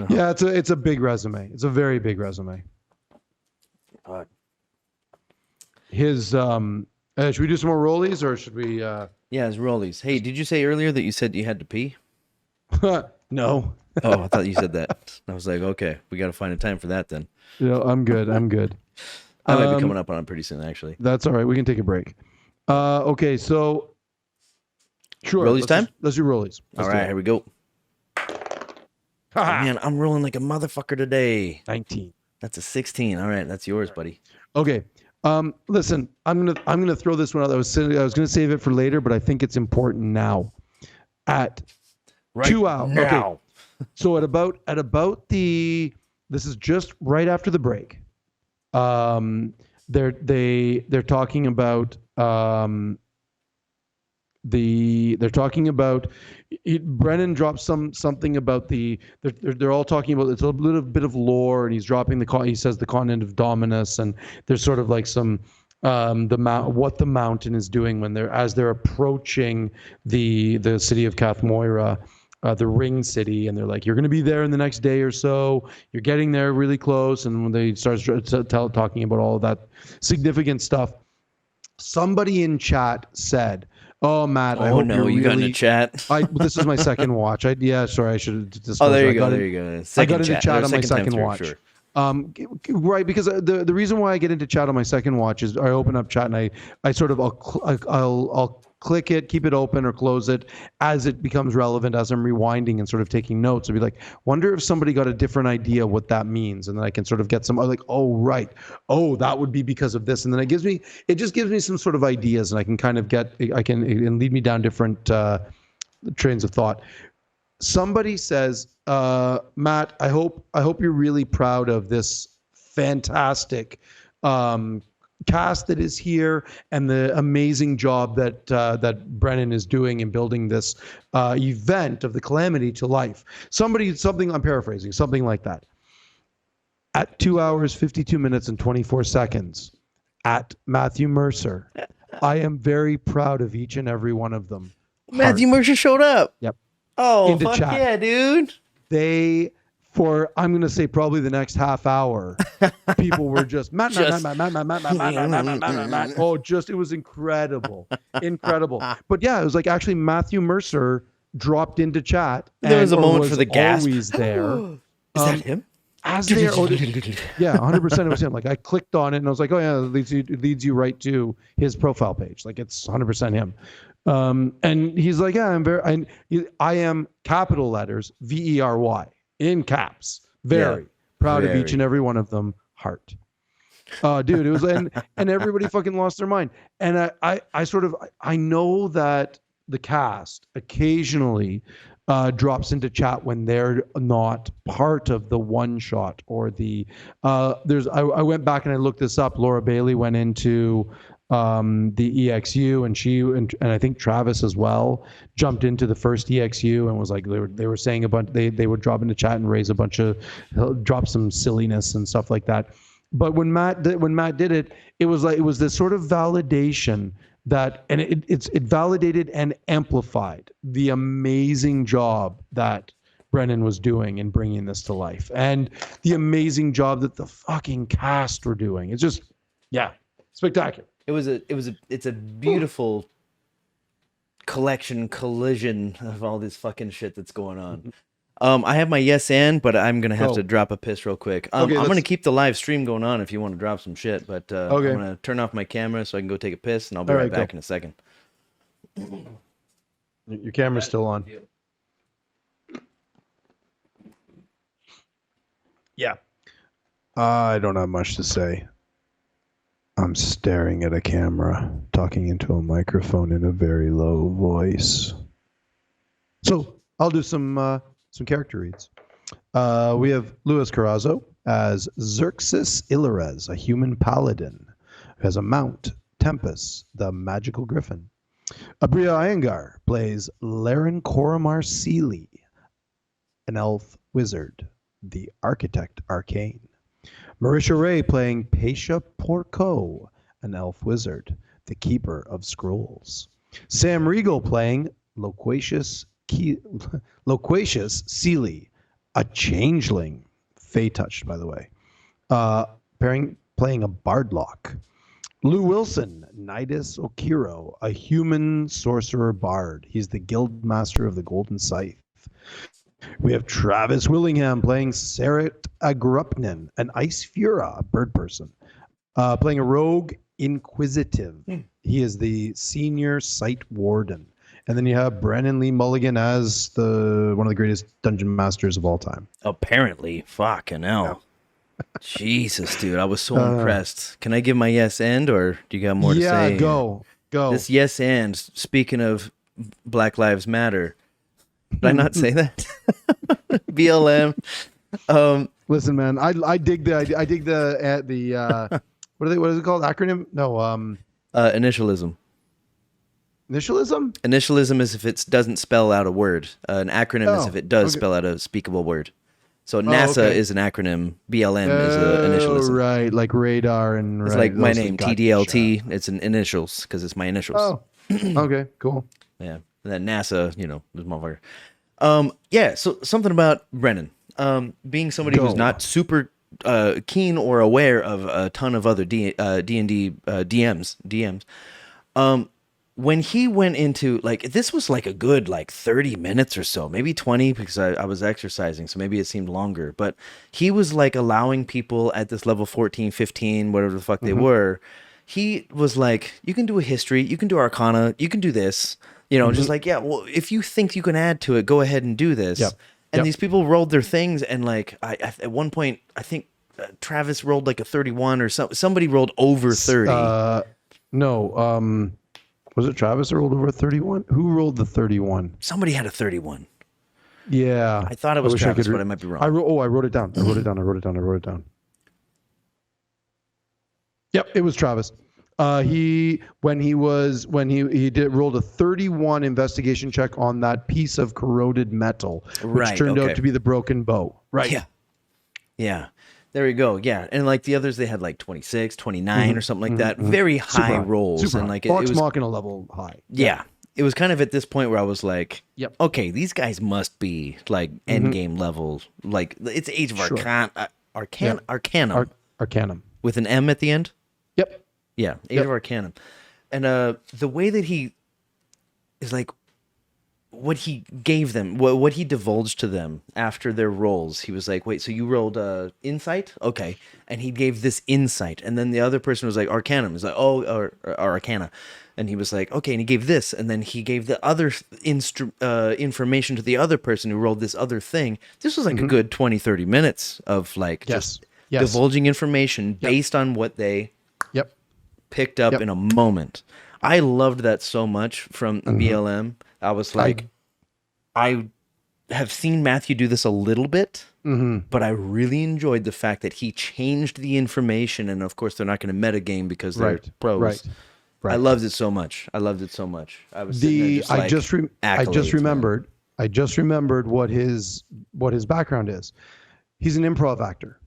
Yeah, it's a big resume. It's a very big resume. His should we do some more rollies or should we Yeah, it's rollies. Hey, did you say earlier that you said you had to pee? No. Oh, I thought you said that. I was like, okay, we got to find a time for that then. Yeah, I'm good. I might be coming up on it pretty soon, actually. That's all right. We can take a break. Okay, so sure. Rollies time? Let's do rollies. All right, here we go. Oh, man, I'm rolling like a motherfucker today. 19. That's a 16. All right, that's yours, buddy. Okay. Listen, I'm gonna throw this one out. I was gonna save it for later, but I think it's important now. At 2 hours now. Okay. So at about this is just right after the break. They're talking about Brennan drops something about they're all talking about it's a little bit of lore, and he's dropping he says the continent of Dominus, and there's sort of like some what the mountain is doing when they're approaching the city of Kath Moira, the ring city, and they're like, you're going to be there in the next day or so. You're getting there really close. And when they start talking about all of that significant stuff, somebody in chat said, "Oh, Matt, I hope you're you got in really." the chat. This is my second watch. Sorry, I should have disclosed. Oh, there you go. There you go. I got into chat on my second watch. Sure. Right, because the reason why I get into chat on my second watch is I open up chat and I sort of I'll click it, keep it open or close it as it becomes relevant, as I'm rewinding and sort of taking notes. I'll be like, wonder if somebody got a different idea what that means, and then I can sort of get some like, oh right, oh that would be because of this, and then it just gives me some sort of ideas, and I can kind of it can lead me down different trains of thought. Somebody says, Matt, I hope you're really proud of this fantastic cast that is here and the amazing job that Brennan is doing in building this event of the Calamity to life. Something I'm paraphrasing, something like that. At 2 hours, 52 minutes, and 24 seconds, at Matthew Mercer, I am very proud of each and every one of them. Matthew Mercer showed up. Yep. Oh, fuck chat. Yeah, dude. I'm going to say probably the next half hour, people were just, Matt. Oh, it was incredible. Incredible. But yeah, it was like actually Matthew Mercer dropped into chat. There was a moment for the gasp. Always there. Is that him? As there. Yeah, 100% it was him. Like I clicked on it and I was like, oh yeah, it leads you right to his profile page. Like it's 100% him. And he's like, yeah, I am capital letters, VERY. In caps, very proud of each and every one of them. Heart, dude, it was, and everybody fucking lost their mind. And I know that the cast occasionally drops into chat when they're not part of the one shot or the. I went back and I looked this up. Laura Bailey went into the EXU, and I think Travis as well jumped into the first EXU and was like they were saying a bunch. They would drop into chat and raise a bunch of drop some silliness and stuff like that. But when Matt did it, it was this sort of validation that, and it validated and amplified the amazing job that Brennan was doing in bringing this to life, and the amazing job that the fucking cast were doing. It's just, spectacular. It's a beautiful collision of all this fucking shit that's going on. I have my yes and, but I'm gonna have to drop a piss real quick. I'm gonna keep the live stream going on if you want to drop some shit, but I'm gonna turn off my camera so I can go take a piss, and I'll be right back in a second. Your camera's still on. Yeah. I don't have much to say. I'm staring at a camera, talking into a microphone in a very low voice. So I'll do some character reads. We have Luis Carrazzo as Xerxes Illarez, a human paladin who has a mount, Tempest, the magical griffin. Abria Iyengar plays Laren Koromar Seeley, an elf wizard, the architect arcane. Marisha Ray playing Paisha Porco, an elf wizard, the keeper of scrolls. Sam Regal playing Loquacious Seeley, a changeling, fey touched by the way, playing a bardlock. Lou Wilson, Nidus Okiro, a human sorcerer bard. He's the guild master of the Golden Scythe. We have Travis Willingham playing Sarat Agrupnin, an Ice Fura, a bird person, playing a rogue Inquisitive. He is the senior site warden. And then you have Brandon Lee Mulligan as one of the greatest dungeon masters of all time. Apparently, fucking hell. Jesus, dude, I was so impressed. Can I give my yes and, or do you got more to say? Yeah, go. This yes and, speaking of Black Lives Matter, did I not say that? BLM. Listen, man, I dig the what is it called? Acronym? No. Initialism. Initialism? Initialism is if it doesn't spell out a word. An acronym is if it does spell out a speakable word. So NASA is an acronym. BLM is an initialism. Right, like radar and. It's like my name, TDLT. It's an initials because it's my initials. Oh, okay, cool. Yeah. And then NASA, this motherfucker. Yeah. So something about Brennan, being somebody who's not super keen or aware of a ton of other D&D DMs. When he went into, like, this was like a good like 30 minutes or so, maybe 20, because I was exercising, so maybe it seemed longer, but he was like allowing people at this level 14, 15, whatever the fuck they were. He was like, you can do a history, you can do arcana, you can do this, just like, yeah, well, if you think you can add to it, go ahead and do this. And these people rolled their things, and like I at one point I think Travis rolled like a 31 or somebody rolled over 30. No, was it Travis that rolled over a 31? Who rolled the 31? Somebody had a 31. Yeah. I thought it was Travis, but I might be wrong. I wrote it down. I wrote it down. Yep, it was Travis. He rolled a 31 investigation check on that piece of corroded metal, which turned out to be the broken bow. Right. Yeah. Yeah. There we go. Yeah. And like the others, they had like 26, 29 or something like that. Very high rolls. And like it was Machina level high. Yeah. It was kind of at this point where I was like, okay, these guys must be like end game level. Like it's Age of Arcanum. Arcanum. With an M at the end? Yep. Yeah. Age of Arcanum. And the way that he is like, what he gave them, what he divulged to them after their rolls, he was like, wait, so you rolled insight? Okay. And he gave this insight. And then the other person was like, Arcanum. He's like, oh, or Arcana. And he was like, okay. And he gave this. And then he gave the other information to the other person who rolled this other thing. This was like a good 20, 30 minutes of like just divulging information based on what they picked up in a moment. I loved that so much from BLM. I was like, I have seen Matthew do this a little bit, but I really enjoyed the fact that he changed the information. And of course, they're not going to metagame because they're pros. Right. I loved it so much. I was I just remembered what his background is. He's an improv actor.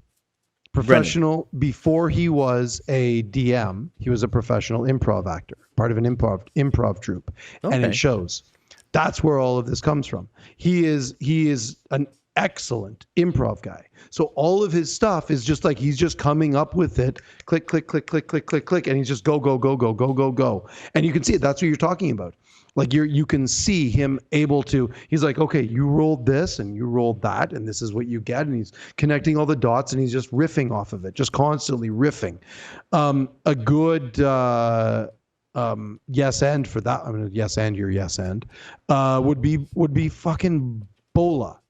Professional. Brennan. Before he was a DM, he was a professional improv actor, part of an improv troupe, and it shows. That's where all of this comes from. He is an excellent improv guy. So all of his stuff is just like he's just coming up with it, click, click, click, click, click, click, click, and he's just go, go, go, go, go, go, go. And you can see it. That's what you're talking about. Like you can see him able to, he's like, okay, you rolled this and you rolled that, and this is what you get. And he's connecting all the dots and he's just riffing off of it, just constantly riffing. A good yes and for that, I mean, yes and your yes and would be fucking Bola.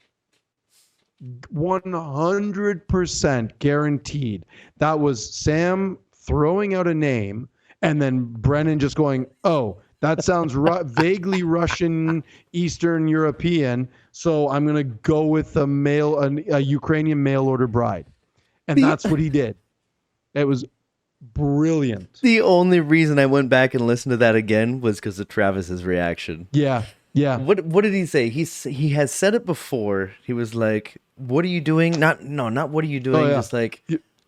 100% guaranteed. That was Sam throwing out a name and then Brennan just going, oh, that sounds vaguely Russian, Eastern European. So I'm going to go with a Ukrainian mail order bride. And that's what he did. It was brilliant. The only reason I went back and listened to that again was because of Travis's reaction. Yeah. Yeah. What did he say? He has said it before. He was like, what are you doing? Not what are you doing? Just like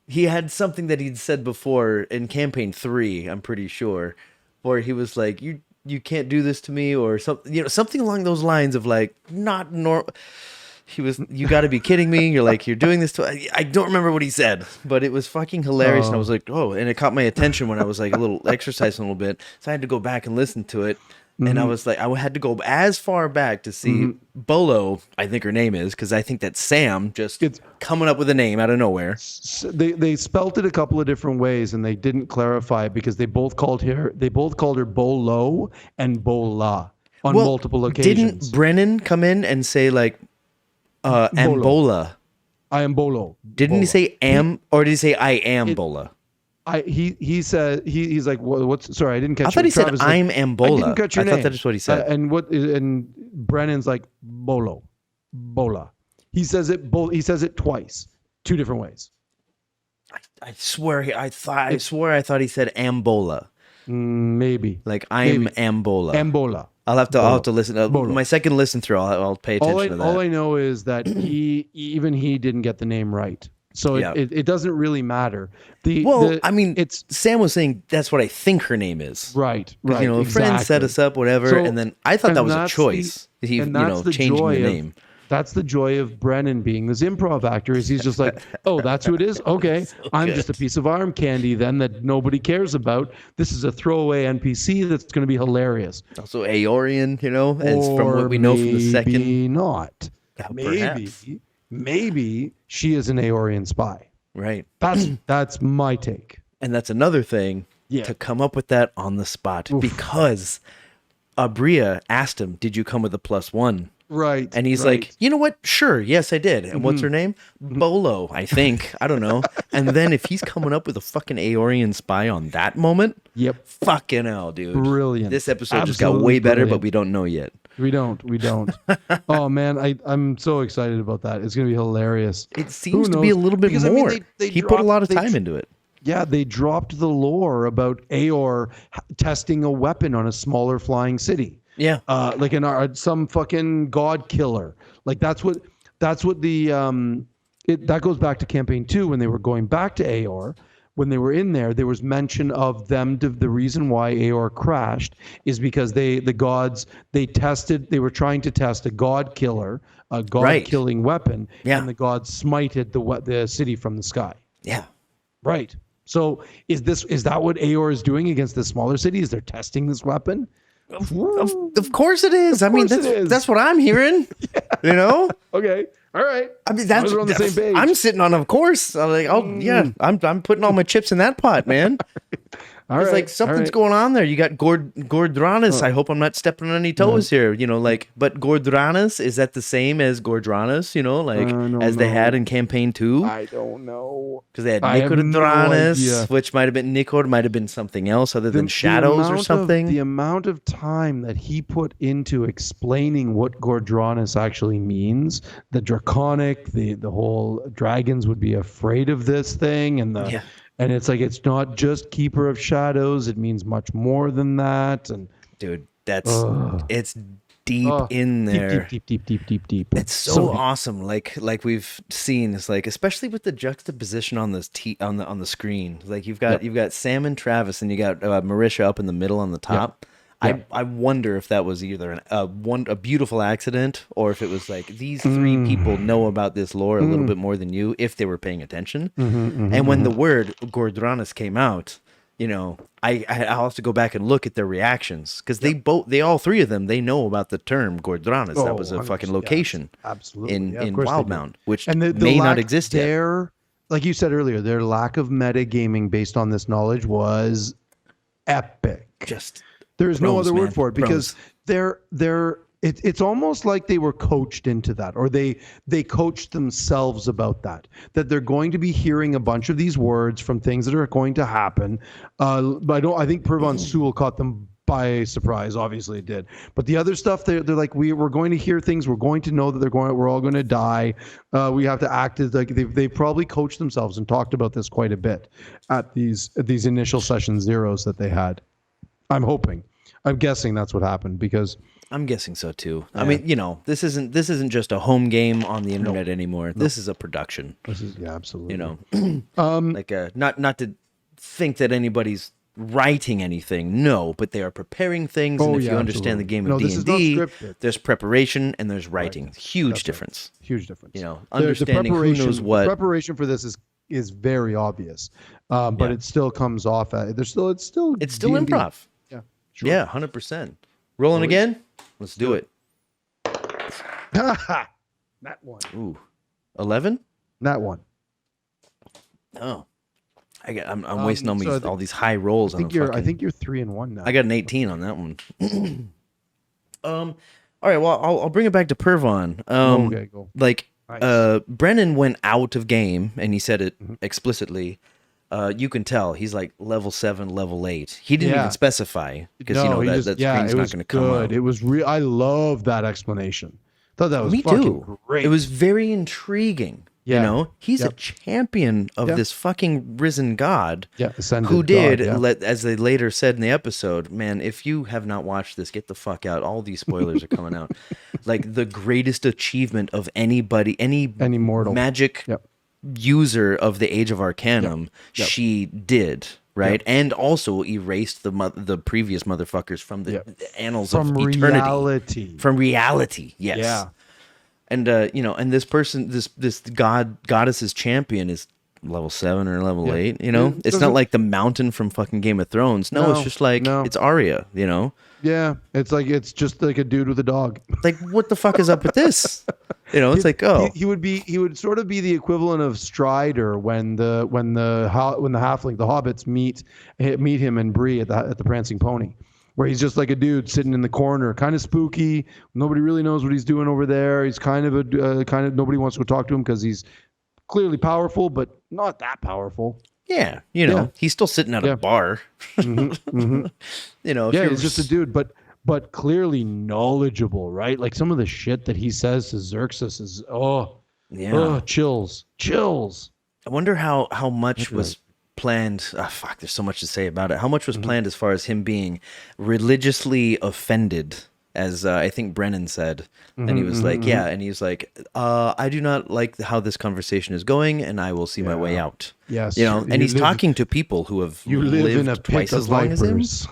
he had something that he'd said before in campaign 3, I'm pretty sure, where he was like, you can't do this to me, or something, something along those lines of like, not normal. He was, you got to be kidding me. You're like, you're doing this to, I don't remember what he said, but it was fucking hilarious. And I was like, oh, and it caught my attention when I was like a little exercising a little bit. So I had to go back and listen to it. And I was like, I had to go as far back to see Bolo, I think her name is, because I think that's Sam just coming up with a name out of nowhere. They spelt it a couple of different ways, and they didn't clarify it because they both called her Bolo and Bola on multiple occasions. Didn't Brennan come in and say like Ambola? I am Bolo. Didn't he say or did he say I am Bola? He said he's like, what's, sorry, I didn't catch. I thought he said I'm Ambola. I didn't catch your name. I thought that's what he said. And Brennan's like Bola. He says it twice, 2 different ways. I swear I thought he said Ambola. Maybe. Like I'm Ambola. Ambola. I'll have to listen. My second listen through, I'll pay attention to that. All I know is that he didn't get the name right. So it doesn't really matter. Sam was saying that's what I think her name is. Right. A friend set us up, whatever, and then I thought that was a choice. he, and that's the changing joy the name. That's the joy of Brennan being this improv actor. Is he's just like, oh, that's who it is. Okay, I'm just a piece of arm candy then that nobody cares about. This is a throwaway NPC that's going to be hilarious. Also Aeorian, as from what we know from the second. Maybe not. Perhaps. Maybe she is an Aeorian spy. Right. That's my take. And that's another thing to come up with that on the spot because Abria asked him, "Did you come with a +1?" Right. And he's like, "You know what? Sure. Yes, I did." And what's her name? Bolo, I think. I don't know. And then if he's coming up with a fucking Aeorian spy on that moment, fucking hell, dude. Brilliant. This episode just got way better, but we don't know yet. We don't. Oh man, I'm so excited about that. It's gonna be hilarious. It seems to be a little bit more. He put a lot of time into it. Yeah, they dropped the lore about Aeor testing a weapon on a smaller flying city. Yeah, like some fucking god killer. Like that's what the that goes back to campaign 2 when they were going back to Aeor. When they were in there was mention of them. The reason why Aeor crashed is because they were trying to test a god killer, a god killing weapon, and the gods smited the city from the sky. Yeah, right. So is that what Aeor is doing against the smaller cities? They're testing this weapon. Of course it is. I mean, that's what I'm hearing. Okay. All right. I mean, we're on the same page. I'm sitting on, of course. I'm like, I'm putting all my chips in that pot, man. It's like something's going on there. You got Gordranus. I hope I'm not stepping on any toes here. But Gordranus, is that the same as Gordranus? As they had in campaign 2? I don't know. Because they had Nicodranus, which might have been something else other than shadows or something. The amount of time that he put into explaining what Gordranus actually means, the draconic, the whole dragons would be afraid of this thing, and and it's like, it's not just Keeper of Shadows. It means much more than that. And dude, it's deep in there. Deep. It's so awesome. Like we've seen, it's like, especially with the juxtaposition on this on the screen. Like you've got Sam and Travis, and you got Marisha up in the middle on the top. I wonder if that was either a beautiful accident, or if it was like these 3 people know about this lore a little bit more than you, if they were paying attention. And when the word Gordranus came out, I'll have to go back and look at their reactions, because they all 3 of them, they know about the term Gordranus. That was a fucking location, absolutely, in Wildbound, which and may not exist yet. Like you said earlier, their lack of metagaming based on this knowledge was epic. There's no other word for it, because it's almost like they were coached into that, or they coached themselves about that they're going to be hearing a bunch of these words from things that are going to happen. But I think Pervon Sewell caught them by surprise. Obviously it did, but the other stuff, they're like, we're going to hear things, we're going to know that we're all going to die. We have to act as like they probably coached themselves and talked about this quite a bit at these initial session zeros that they had. I'm guessing that's what happened, because I'm guessing so too. I mean, this isn't just a home game on the internet anymore. This is a production. This is absolutely. Like not to think that anybody's writing anything. No, but they are preparing things. And if you understand the game of D&D, there's preparation and there's writing. Huge difference. Huge difference. Understanding who knows what. Preparation for this is very obvious, but it still comes off. It's still D&D. Improv. Yeah. Sure. Yeah, 100%. Rolling again? Let's do it. That one. Ooh. 11? That one. Oh. I'm wasting all these high rolls. I think you're 3-1 now. I got an 18 on that one. All right, well, I'll bring it back to Pervon. Okay, go. Like, nice. Brennan went out of game, and he said it explicitly. You can tell he's like level 7, level 8. He didn't even specify, because that screen's not going to come up. It was I love that explanation. Thought that was great. It was very intriguing. He's a champion of this fucking risen god. Ascended who did, God, as they later said in the episode, man, if you have not watched this, get the fuck out. All these spoilers are coming out. Like, the greatest achievement of any mortal magic user of the Age of Arcanum, she did. right? And also erased the previous motherfuckers from the annals of eternity. Reality. From reality, yes. Yeah. And and this person, this goddess's champion is level 7 or level 8. It's not like the mountain from fucking Game of Thrones. No, it's just like it's Arya. Yeah, it's just like a dude with a dog. Like, what the fuck is up with this? It's like, he would sort of be the equivalent of Strider when the halfling, the hobbits meet him and Bree at the Prancing Pony, where he's just like a dude sitting in the corner, kind of spooky. Nobody really knows what he's doing over there. He's kind of nobody wants to go talk to him because he's clearly powerful, but not that powerful. Yeah, he's still sitting at a bar. Mm-hmm. He's just a dude, but clearly knowledgeable, right? Like some of the shit that he says to Xerxes is chills. I wonder how much was planned. Fuck, there's so much to say about it. How much was planned as far as him being religiously offended, as I think Brennan said, and he was like, and he's like, I do not like how this conversation is going, and I will see my way out. Yes, and he's talking to people who have lived in a twice pit as of long as him. vipers.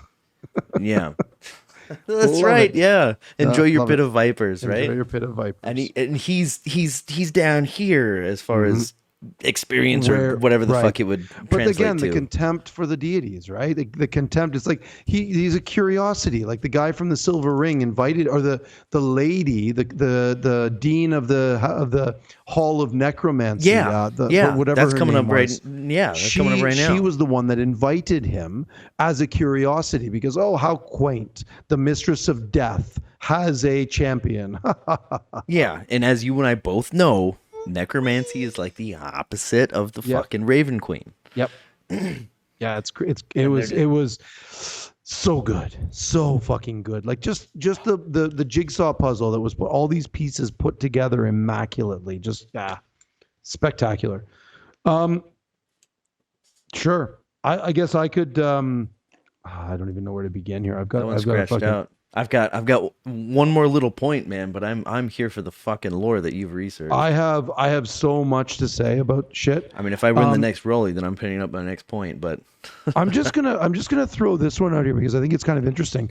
That's right. Yeah, enjoy your pit of vipers, right? Enjoy your pit of vipers. And he's down here as far as experience or whatever the fuck it would translate but again, to. the contempt for the deities, right? The contempt. It's like he's a curiosity, like the guy from the Silver Ring invited, or the lady, the dean of the Hall of Necromancy. Whatever that's her coming name up right. was. Yeah, that's coming up right now. She was the one that invited him as a curiosity because how quaint, the mistress of death has a champion. Yeah, and as you and I both know, necromancy is like the opposite of the fucking Raven Queen. Yep. Yeah, it was so good, so fucking good. Like just the jigsaw puzzle that was all these pieces put together immaculately. Just spectacular. Sure. I guess I could. I don't even know where to begin here. I've got out. I've got one more little point, man, but I'm here for the fucking lore that you've researched. I have so much to say about shit. I mean, if I win the next Rolly, then I'm picking up my next point, but I'm just gonna throw this one out here because I think it's kind of interesting.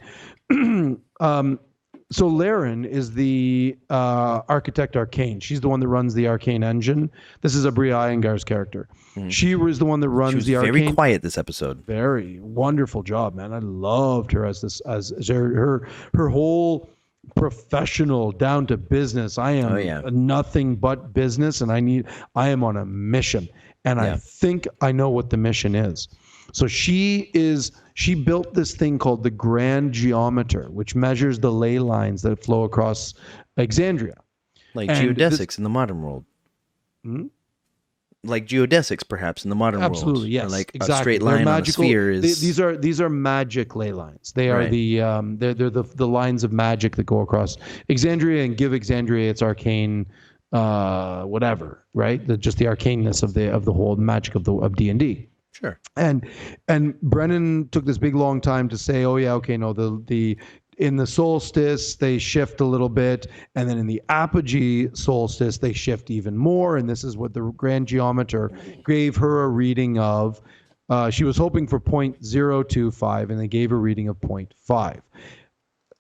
So Laren is the architect arcane. She's the one that runs the arcane engine. This is Abria Iyengar's character. She was the one that runs the arcane. Very quiet this episode. Very wonderful job, man. I loved her as her whole professional down to business. I am nothing but business, and I am on a mission, and I think I know what the mission is. So she built this thing called the Grand Geometer, which measures the ley lines that flow across Exandria. Like geodesics in the modern world. Like geodesics, perhaps, in the modern world. Absolutely, yes. Or like exactly. a straight line on a sphere is... These are magic ley lines. They are they're the lines of magic that go across Exandria and give Exandria its arcane whatever, right? Just the arcaneness of the whole magic of D&D. Sure. And Brennan took this big long time to say, the in the solstice they shift a little bit, and then in the apogee solstice they shift even more. And this is what the Grand Geometer gave her a reading of. She was hoping for 0.025, and they gave her a reading of 0.5.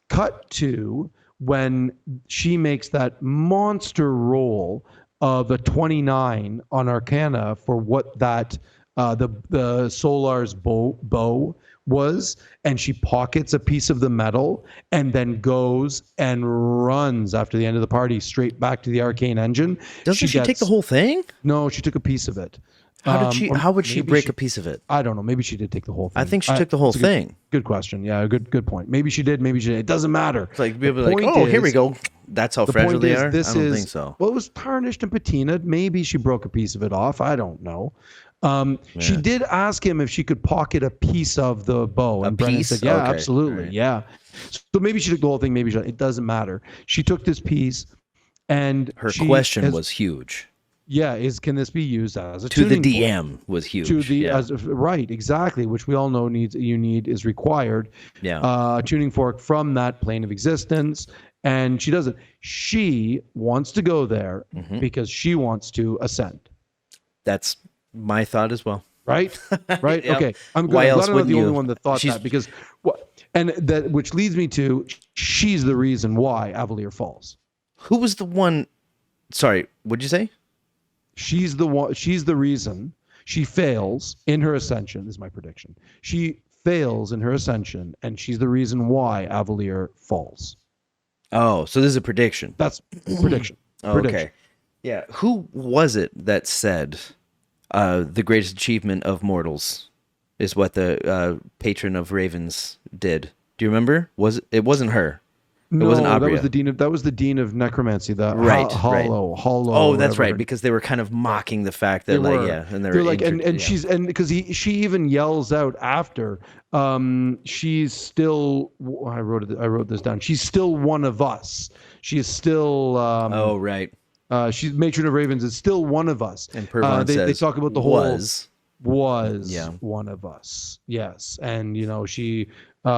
Cut to when she makes that monster roll of a 29 on Arcana for what that the Solar's bow was, and she pockets a piece of the metal and then goes and runs after the end of the party straight back to the arcane engine. Doesn't she take the whole thing? No, she took a piece of it. How would she break a piece of it? I don't know. Maybe she did take the whole thing. I think she took the whole thing. Good question. Yeah, good point. Maybe she did. Maybe she did. It doesn't matter. It's like people like, here we go. That's how fragile they are. I don't think so. Well, it was tarnished and patinaed. Maybe she broke a piece of it off. I don't know. She did ask him if she could pocket a piece of the bow, and Brennan said, "Yeah, absolutely, yeah." So maybe she took the whole thing. Maybe it doesn't matter. She took this piece, and her question was huge. Yeah, can this be used as a to the tuning DM point? Was huge. To the right, exactly, which we all know is required. Yeah, tuning fork from that plane of existence, and she does it. She wants to go there because she wants to ascend. That's my thought as well. Right? Right? Yep. Okay. I'm Why glad else I'm not wouldn't the you? only one that thought She's- that, because what, and that, which leads me to, she's the reason why Avalier falls. Who was the one? Sorry, what'd you say? She's the one. She's the reason she fails in her ascension. This is my prediction. She fails in her ascension, and she's the reason why Avalier falls. Oh, so this is a prediction. That's prediction. Oh, okay. Yeah. Who was it that said the greatest achievement of mortals is what the patron of ravens did? Do you remember? It wasn't her. No, it wasn't Abria. that was the dean of necromancy. The Right, hollow. Oh, that's right. Because they were kind of mocking the fact that, and they're like, and she's, and because she even yells out after, she's still. I wrote this down. She's still one of us. She is still. Oh, right. She's matron of ravens is still one of us. And Pervon says, they talk about the whole was one of us. Yes, and she.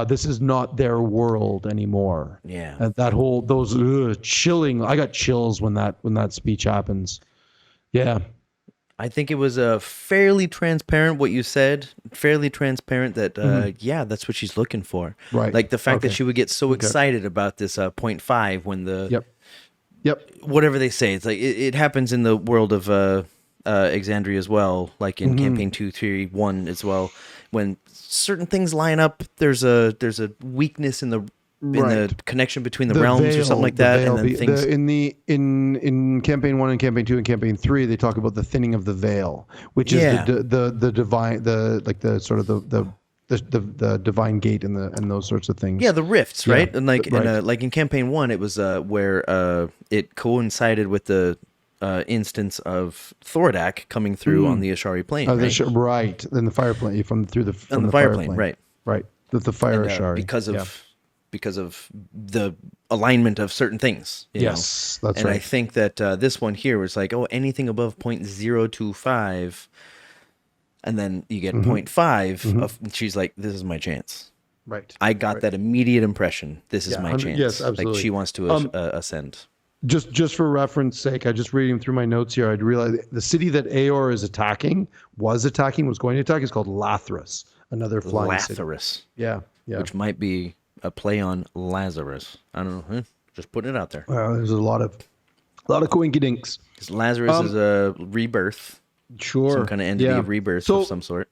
This is not their world anymore. Yeah. And that whole, those chilling. I got chills when that speech happens. Yeah. I think it was fairly transparent what you said. Fairly transparent that that's what she's looking for. Right. Like the fact that she would get so excited about this 0.5 when the Yep. whatever they say. It's like it happens in the world of Exandria as well, like in campaign 2, 3, 1 as well. When certain things line up, there's a weakness in the connection between the realms or something like that, and then things in campaign 1 and campaign 2 and campaign 3, they talk about the thinning of the veil, which is the divine, the sort of the divine gate and those sorts of things. Yeah, the rifts, right? And like right. like in campaign 1, it was where it coincided with the instance of Thordak coming through on the Ashari plane, right? Right, in the fire plane, from the fire plane, right? The fire Ashari, because of the alignment of certain things. Yes, know? That's and right. I think that this one here was like, anything above 0.025, and then you get 0.5 of, and she's like, this is my chance. Right. I got that immediate impression. This is my chance. Yes, absolutely. Like she wants to ascend. Just for reference sake, I just reading through my notes here, I'd realize the city that Aor is was going to attack is called Lathras, another flying city. Lathras. Yeah. Which might be a play on Lazarus. I don't know. Just putting it out there. There's a lot of coinkydinks. Because Lazarus is a rebirth. Sure. Some kind of entity of rebirth of some sort.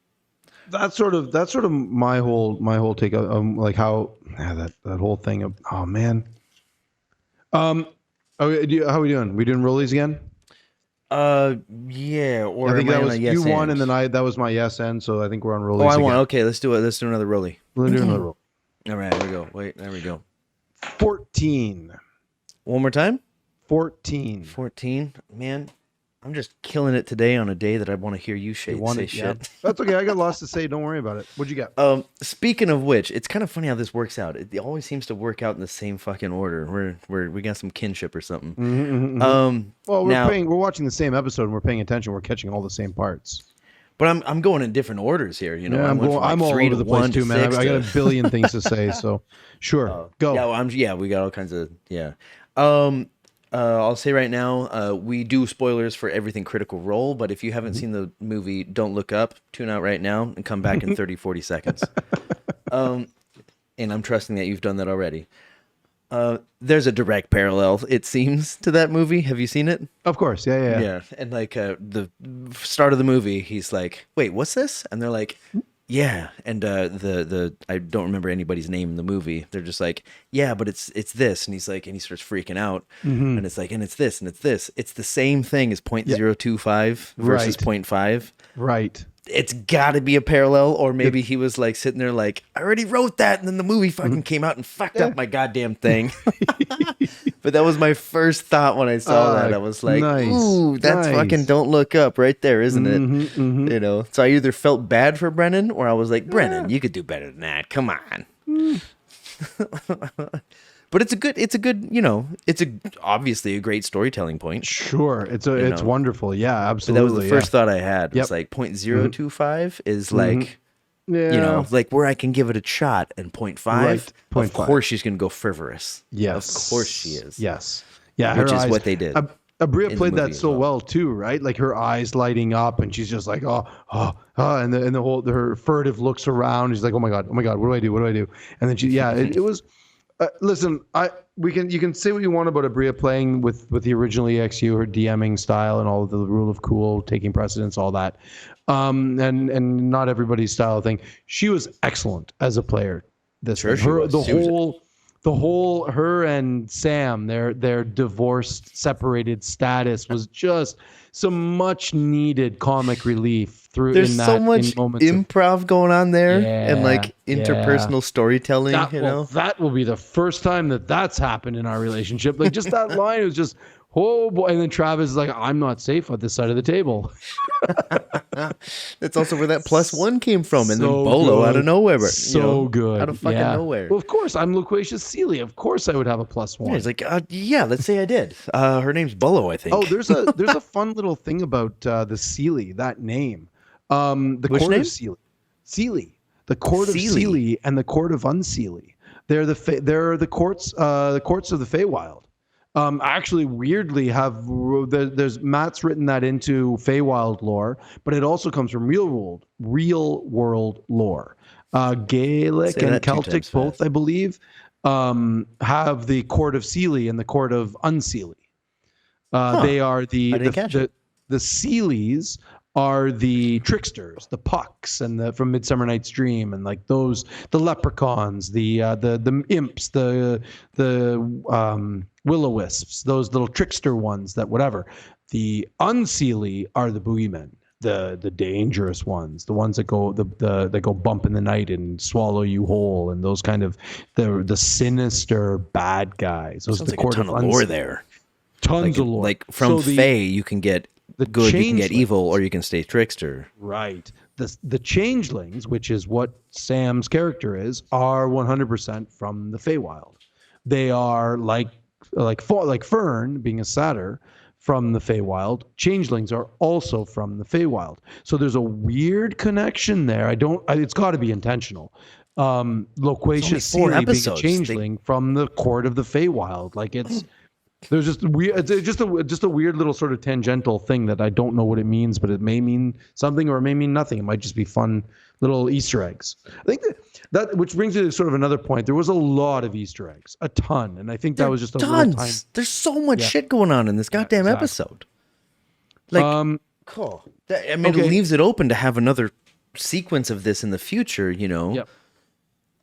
That's sort of my whole take on like how that whole thing of, oh man. How are we doing? We doing rollies again? Yeah. Or I think that was yes you won, and then that was my yes and, so I think we're on rollies. Oh, I again. won. Okay, let's do it. Let's do another rollie. Let's do another roll. All right, here we go. Wait, there we go. 14. One more time. 14. 14. Man, I'm just killing it today on a day that I want to hear you say shit. Yeah. That's okay. I got lots to say. Don't worry about it. What'd you get? Speaking of which, it's kind of funny how this works out. It always seems to work out in the same fucking order. We got some kinship or something. Well, we're watching the same episode and we're paying attention. We're catching all the same parts. But I'm going in different orders here. You know, yeah, I'm all over the place too, man. I got a billion things to say. So, sure, go. Yeah, we got all kinds of I'll say right now, we do spoilers for everything Critical Role, but if you haven't seen the movie, don't look up, tune out right now, and come back in 30, 40 seconds. And I'm trusting that you've done that already. There's a direct parallel, it seems, to that movie. Have you seen it? Of course, yeah. Yeah, and like the start of the movie, he's like, "Wait, what's this?" And they're like, "Yeah." And the I don't remember anybody's name in the movie. They're just like, "Yeah, but it's this," and he's like, and he starts freaking out, and it's like, and it's this, and it's this. It's the same thing as 0.025 versus 0.5. Right. It's got to be a parallel, or maybe he was like sitting there like, I already wrote that, and then the movie fucking came out and fucked up my goddamn thing. But that was my first thought when I saw that. I was like, ooh, that's fucking Don't Look Up right there, isn't it? You know, so I either felt bad for Brennan, or I was like, Brennan, you could do better than that. Come on. But it's a good, you know, obviously a great storytelling point. Sure. It's wonderful. Yeah, absolutely. But that was the first thought I had. It's like 0.025 is like, you know, like where I can give it a shot, and 0.5, right. of course she's going to go frivolous. Yes. Of course she is. Yes. Yeah. Which is what they did. Abria played that so well too, right? Like her eyes lighting up, and she's just like, and the whole her furtive looks around. She's like, oh my god, what do I do? And then it was. Listen, you can say what you want about Abria playing with the original EXU, her DMing style, and all of the rule of cool taking precedence, all that, and not everybody's style thing. She was excellent as a player. Her and Sam, their divorced, separated status was just some much needed comic relief There's so much improv going on there, and like interpersonal storytelling. That will be the first time that's happened in our relationship. Like just that line was just, oh boy. And then Travis is like, I'm not safe at this side of the table. That's also where that +1 came from. And then Bolo out of nowhere. Good. Out of fucking nowhere. Well, of course, I'm Loquacious Celia. Of course I would have a +1. Yeah, he's like, let's say I did. Her name's Bolo, I think. Oh, there's a fun little thing about the Sealy, that name. The Which Court name? of Sealy. The Court of Sealy and the Court of Unsealy. They're the courts of the Feywild. Actually, weirdly, there's Matt's written that into Feywild lore, but it also comes from real world lore. Gaelic and Celtic both, I believe, have the Court of Sealy and the Court of Unsealy. They are the Sealies are the tricksters, the pucks, and from Midsummer Night's Dream, and like those, the leprechauns, the imps, the will-o-wisps, those little trickster ones that whatever. The Unseelie are the boogeymen, the dangerous ones, the ones that go that go bump in the night and swallow you whole, and those kind of the sinister bad guys. Those sounds like a ton of lore there. Tons of lore. Like from Fey, you can get good, you can get evil, or you can stay trickster. Right. The changelings, which is what Sam's character is, are 100% from the Feywild. They are like Fern, being a satyr, from the Feywild. Changelings are also from the Feywild. So there's a weird connection there. It's got to be intentional. Loquacious Celia being a changeling from the court of the Feywild. Like there's just weird. It's just a weird little sort of tangential thing that I don't know what it means, but it may mean something or it may mean nothing. It might just be fun little Easter eggs. I think that which brings me to sort of another point. There was a lot of Easter eggs, a ton, and I think that was just a little time. There's so much shit going on in this goddamn episode. Like, cool. It leaves it open to have another sequence of this in the future. Yep.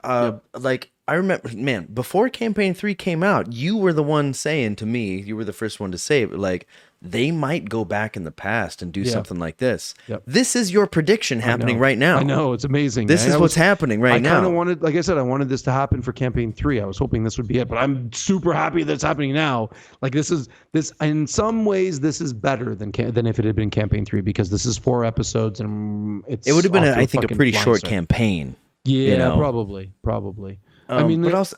Like I remember, man, before Campaign 3 came out, you were the one saying to me, you were the first one to say it, like, they might go back in the past and do something like this. Yep. This is your prediction happening right now. I know, it's amazing. This is what's happening right now. I kind of wanted, like I said, I wanted this to happen for Campaign 3. I was hoping this would be it, but I'm super happy that it's happening now. Like this, in some ways, this is better than if it had been Campaign 3, because this is 4 episodes and it would have been, I think, a pretty short campaign. Yeah, probably. I mean, but also,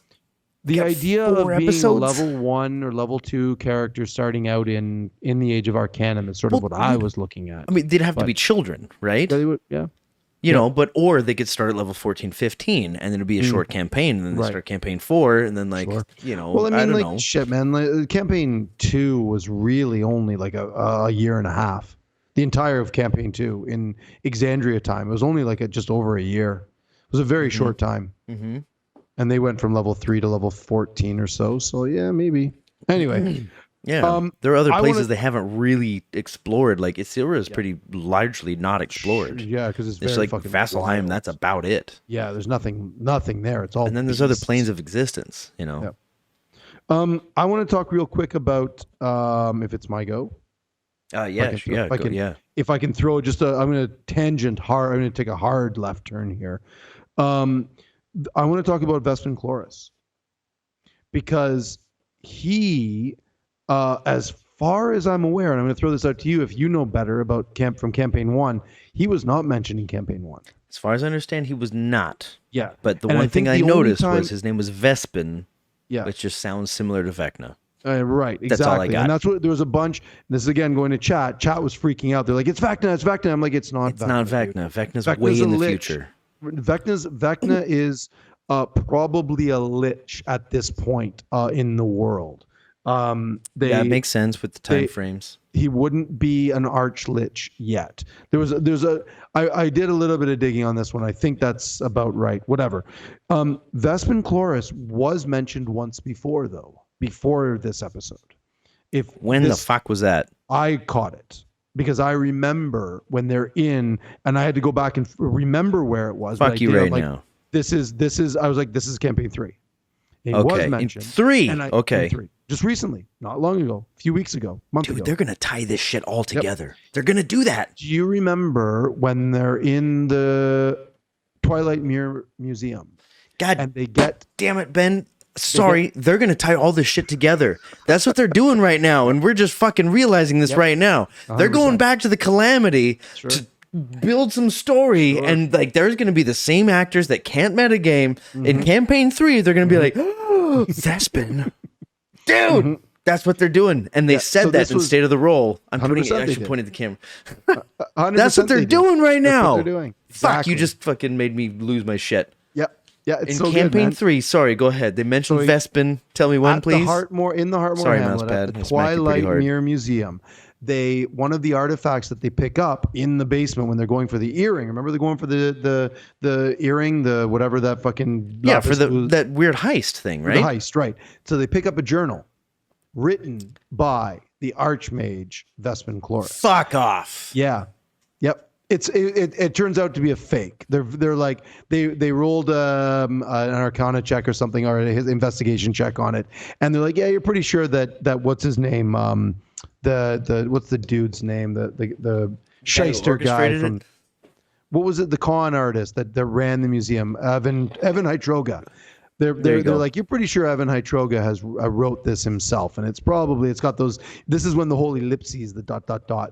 the idea of being a level 1 or level 2 character starting out in the Age of Arcanum is sort of what I was looking at. I mean, they'd have to be children, right? They would, yeah. Or they could start at level 14, 15, and then it'd be a short campaign, and then they start campaign 4, and then Well, I don't know. Shit, man. Like, campaign 2 was really only like a year and a half. The entire of campaign 2 in Exandria time. It was only like just over a year. It was a very short time. Mm-hmm. And they went from level 3 to level 14 or so. So yeah, maybe. Anyway. Yeah. There are other places they haven't really explored. Like Isira is pretty largely not explored. Yeah, because it's very like Vasselheim, that's about it. Yeah, there's nothing there. It's all and then there's other planes of existence, Yeah. I want to talk real quick about if it's my go. If I can throw I'm going to tangent hard. I'm going to take a hard left turn here. I want to talk about Vespin Chloris, because he, as far as I'm aware, and I'm going to throw this out to you if you know better about from Campaign 1, he was not mentioned in Campaign 1. As far as I understand, he was not. Yeah. But the one thing I noticed was his name was Vespin, which just sounds similar to Vecna. Right, exactly. That's all I got. And that's what there was a bunch. This is again going to chat. Chat was freaking out. They're like, "It's Vecna, it's Vecna." I'm like, "It's not. It's not Vecna. Vecna's way in the future." Vecna is probably a lich at this point in the world. Yeah, it makes sense with the time frames. He wouldn't be an archlich yet. I did a little bit of digging on this one. I think that's about right. Whatever. Vespin Chloris was mentioned once before, though, before this episode. When the fuck was that? I caught it because I remember when they're in, and I had to go back and remember where it was. Fuck you right now. This is. I was like, this is campaign 3. It okay. was mentioned. In 3. In 3. Just recently, not long ago, a few weeks ago, month ago. They're gonna tie this shit all together. Yep. They're gonna do that. Do you remember when they're in the Twilight Mirror Museum? God, and they get. Damn it, Ben. Sorry, they're gonna tie all this shit together. That's what they're doing right now, and we're just fucking realizing this right now. 100%. They're going back to the Calamity to build some story, and like there's gonna be the same actors that can't metagame in campaign 3. They're gonna be like, oh, Vespin. Dude, that's what they're doing, and they said that in State of the Role. I'm putting it. I should point at the camera. That's what they're doing right now. That's what they're doing. Exactly. Fuck, you just fucking made me lose my shit. Yep. Yeah, it's in so campaign good, 3. Sorry, go ahead. They mentioned Vespin. Tell me when, please. In the Heartmore Hamlet, at the Twilight Mirror Museum. One of the artifacts that they pick up in the basement when they're going for the earring. Remember they're going for the earring, the whatever that fucking for that weird heist thing, right? The heist, right? So they pick up a journal written by the Archmage Vespin Chloris. Fuck off. Yeah. Yep. It turns out to be a fake. They're like they rolled an Arcana check or something, or his investigation check on it, and they're like, yeah, you're pretty sure that what's his name, the what's the dude's name, the shyster guy from what was it, the con artist that ran the museum, Evan Hytroga. They're like, you're pretty sure Evan Hytroga has wrote this himself, and it's got those. This is when the whole ellipses, the ...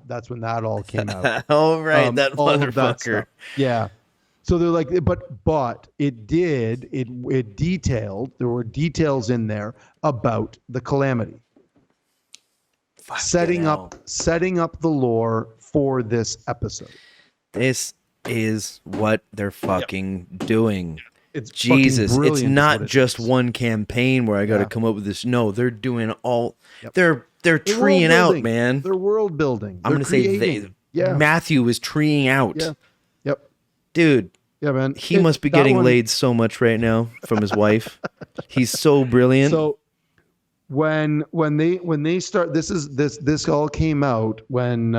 That's when that all came out. Oh right, that motherfucker. Yeah. So they're like, but it detailed. There were details in there about the Calamity. Setting up the lore for this episode. This is what they're fucking doing. It's Jesus, it's not just one campaign where I got to come up with this. No, they're doing all. They're treeing out, man. They're world building. I'm going to say Matthew is treeing out. Yeah. Yep. Dude. Yeah, man. He must be getting laid so much right now from his wife. He's so brilliant. So when they start, this all came out when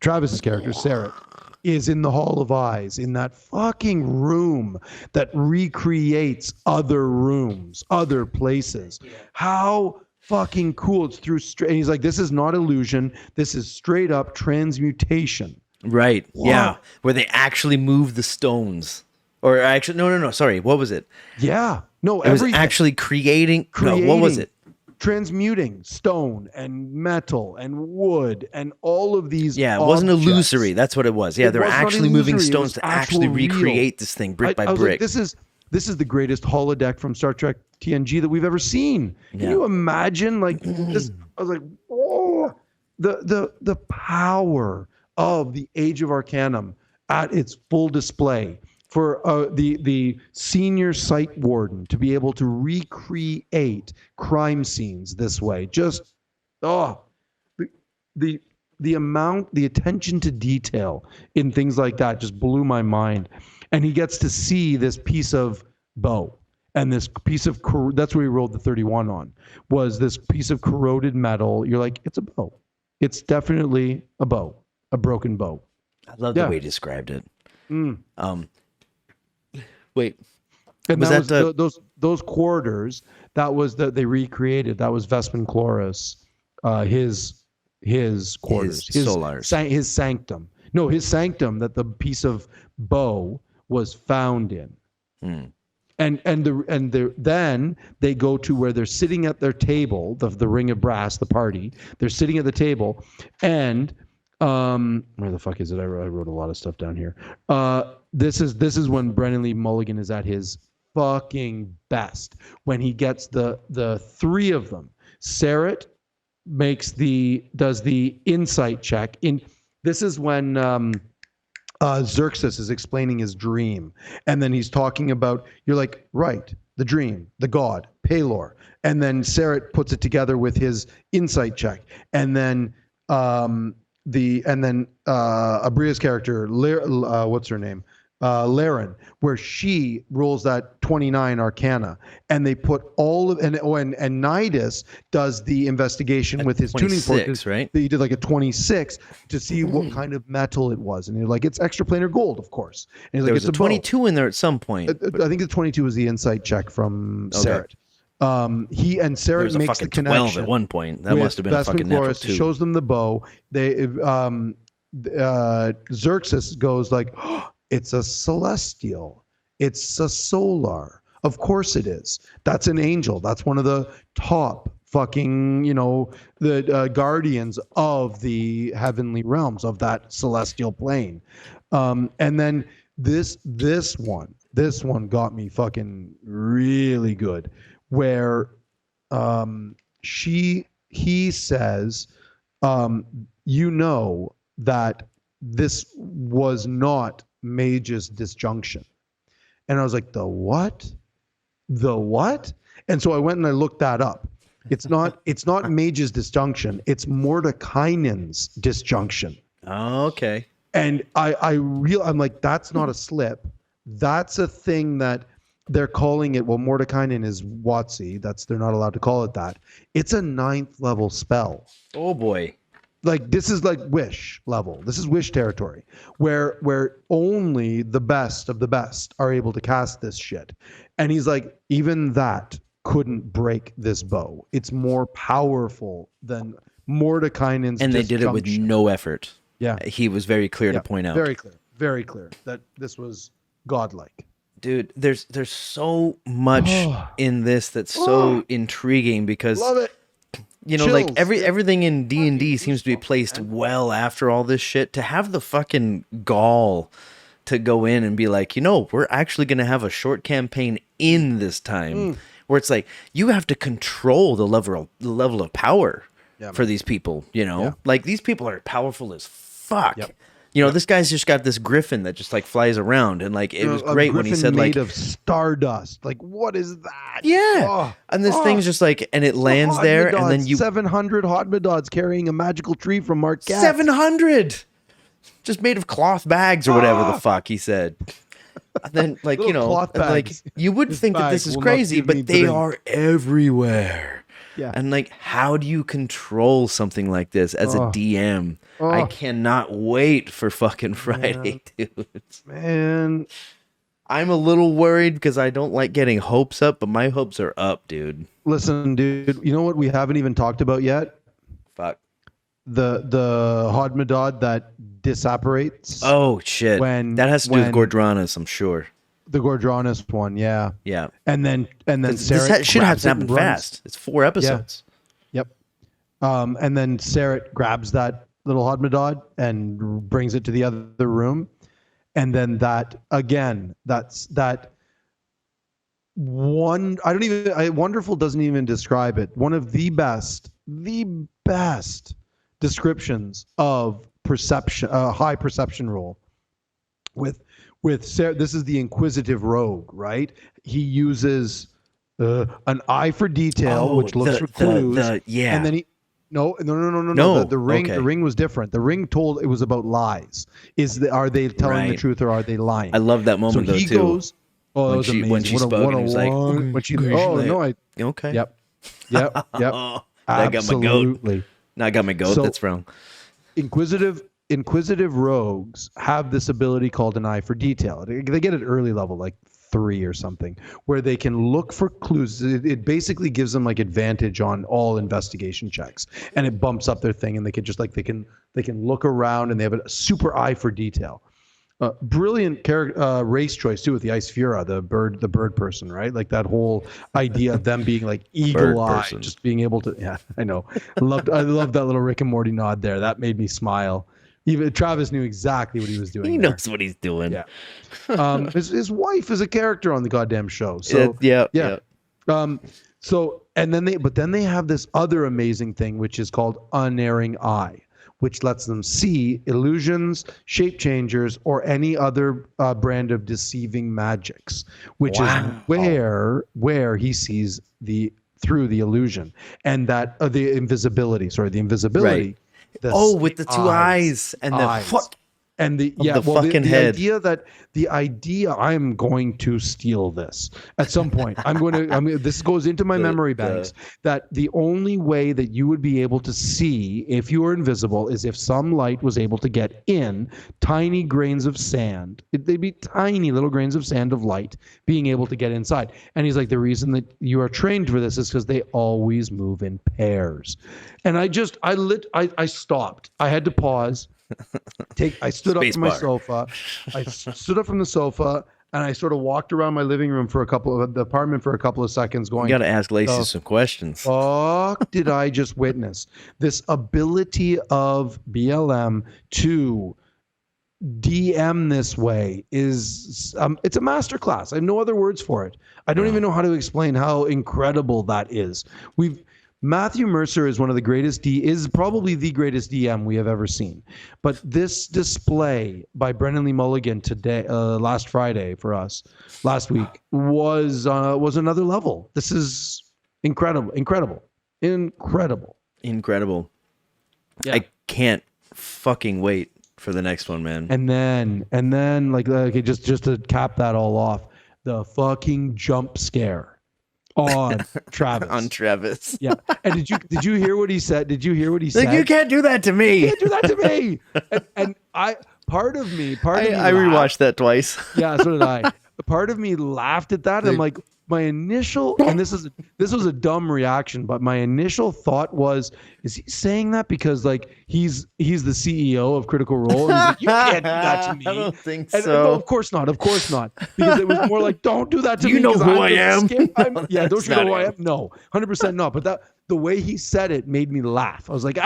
Travis's character Sarah is in the Hall of Eyes, in that fucking room that recreates other rooms, other places. How fucking cool. It's through and he's like, this is not illusion, this is straight up transmutation. Right. What? Yeah, where they actually move the stones. Or actually no, sorry, what was it? Yeah, no, it was actually creating no, what was it? Transmuting stone and metal and wood and all of these. Yeah, it wasn't illusory. That's what it was. Yeah, they're actually moving stones to actually recreate this thing brick by brick. Like, this is the greatest holodeck from Star Trek TNG that we've ever seen. Can you imagine like this? I was like, oh, the power of the Age of Arcanum at its full display. For the senior site warden to be able to recreate crime scenes this way, just the amount, the attention to detail in things like that just blew my mind. And he gets to see this piece of bow and this piece of that's where he rolled the 31 on, was this piece of corroded metal. You're like, it's a bow. It's definitely a bow, a broken bow. I love the way he described it. Wait, and was that those quarters? That was that they recreated. That was Vespin Chloris, his quarters, his sanctum. No, his sanctum that the piece of bow was found in. Then they go to where they're sitting at their table, the ring of brass, the party. They're sitting at the table, and where the fuck is it? I wrote a lot of stuff down here. This is when Brennan Lee Mulligan is at his fucking best, when he gets the three of them. Sarah does the insight check. This is when Xerxes is explaining his dream, and then he's talking about, you're like, right, the dream, the god, Palor, and then Sarah puts it together with his insight check, and then Abria's character, what's her name? Laren, where she rolls that 29 Arcana, and they put all of and Nidus does the investigation with his tuning fork. Right? He did like a 26 to see what kind of metal it was, and you're like, it's extraplanar gold, of course. And there like, was a 22 in there at some point. I think the 22 was the insight check from Sarah. He and Sarah makes the connection. 12 at one point. That must have been a fucking natural too. Shows them the bow. They Xerxes goes like, oh, it's a celestial. It's a solar. Of course it is. That's an angel. That's one of the top fucking, the guardians of the heavenly realms of that celestial plane. And then this one got me fucking really good, where he says, that this was not Mage's disjunction. And I was like, the what? And so I went and I looked that up. It's not Mage's disjunction. It's Mordenkainen's disjunction. Oh, okay. And I'm like, that's not a slip. That's a thing that they're calling it. Well, Mordenkainen is WotC. They're not allowed to call it that. It's a 9th level spell. Oh boy. Like, this is like Wish level. This is Wish territory, where only the best of the best are able to cast this shit. And he's like, even that couldn't break this bow. It's more powerful than Mordenkainen's. And they did it with no effort. Yeah. He was very clear to point out. Very clear that this was godlike. Dude, there's so much in this that's so intriguing, because love it. Chills. Like everything in D&D seems to be placed well after all this shit. To have the fucking gall to go in and be like, we're actually going to have a short campaign in this time, where it's like, you have to control the level of power for these people, like, these people are powerful as fuck. Yep. This guy's just got this griffin that just like flies around, and like, it was great when he said made like of stardust. Like, what is that? Yeah. And this thing's just like, and it lands there, and then 700 Hodmedods carrying a magical tree from Marquette. 700 just made of cloth bags or whatever the fuck he said. And then like, like, you would think that this is crazy, but they are everywhere. Yeah. And like, how do you control something like this as a DM? I cannot wait for fucking Friday, dude. Man. I'm a little worried because I don't like getting hopes up, but my hopes are up, dude. Listen, dude, you know what we haven't even talked about yet? Fuck. The Hodmedod that disapparates. Oh, shit. That has to do with Gordranas, I'm sure. The Gordranas one, yeah. Yeah. And then Sarah, this shit has to happen fast. It's 4 episodes. Yeah. Yep. And then Sarah grabs that little Hodmedod and brings it to the other room. And then that one, Wonderful doesn't even describe it. One of the best descriptions of perception, high perception roll with Sarah. This is the Inquisitive Rogue, right? He uses an eye for detail, which looks for clues. And then No. The ring was different. The ring told it was about lies. Are they telling the truth or are they lying? I love that moment he too. Goes, that was amazing. When she spoke, and he was like, okay. Yep. That got my goat. No, I got my goat. That's wrong. Inquisitive rogues have this ability called an eye for detail. They get it early level, like 3 or something, where they can look for clues. It basically gives them like advantage on all investigation checks, and it bumps up their thing, and they can just like they can look around, and they have a super eye for detail. Brilliant race choice too with the Ice Fura, the bird person, right? Like that whole idea of them being like eagle eye, just being able to. Yeah, I know. I loved that little Rick and Morty nod there. That made me smile. Even Travis knew exactly what he was doing. He knows what he's doing. Yeah. His wife is a character on the goddamn show. So yeah. So and then they have this other amazing thing which is called unerring eye, which lets them see illusions, shape changers, or any other brand of deceiving magics, which is where he sees through the illusion and that the invisibility. Sorry, the invisibility. Right. With the two eyes and the fuck. And the idea I'm going to steal this at some point. This goes into my memory banks, that the only way that you would be able to see if you were invisible is if some light was able to get in tiny grains of sand. They'd be tiny little grains of sand of light being able to get inside. And he's like, the reason that you are trained for this is because they always move in pairs. And I stopped. I had to pause. I stood up from my sofa. I stood up from the sofa and I sort of walked around my living room the apartment for a couple of seconds going, you got to ask Lacey some questions. Fuck did I just witness? This ability of BLM to DM this way is it's a masterclass. I have no other words for it. I don't even know how to explain how incredible that is. Matthew Mercer is one of the greatest is probably the greatest DM we have ever seen. But this display by Brennan Lee Mulligan today, last Friday for us, last week, was another level. This is incredible. Yeah. I can't fucking wait for the next one, man. And then like just to cap that all off, the fucking jump scare on Travis. Yeah. And did you hear what he said? Like, you can't do that to me. You can't do that to me. And I rewatched that twice. Yeah, so did I. Part of me laughed at that. And I'm like, my initial, and this was a dumb reaction, but my initial thought was, is he saying that because like he's the CEO of Critical Role? And he's like, you can't do that to me. I don't think so. No, of course not. Because it was more like, don't do that to me. You know who I am? Don't you know who I am? No, 100% not. But the way he said it made me laugh. I was like, you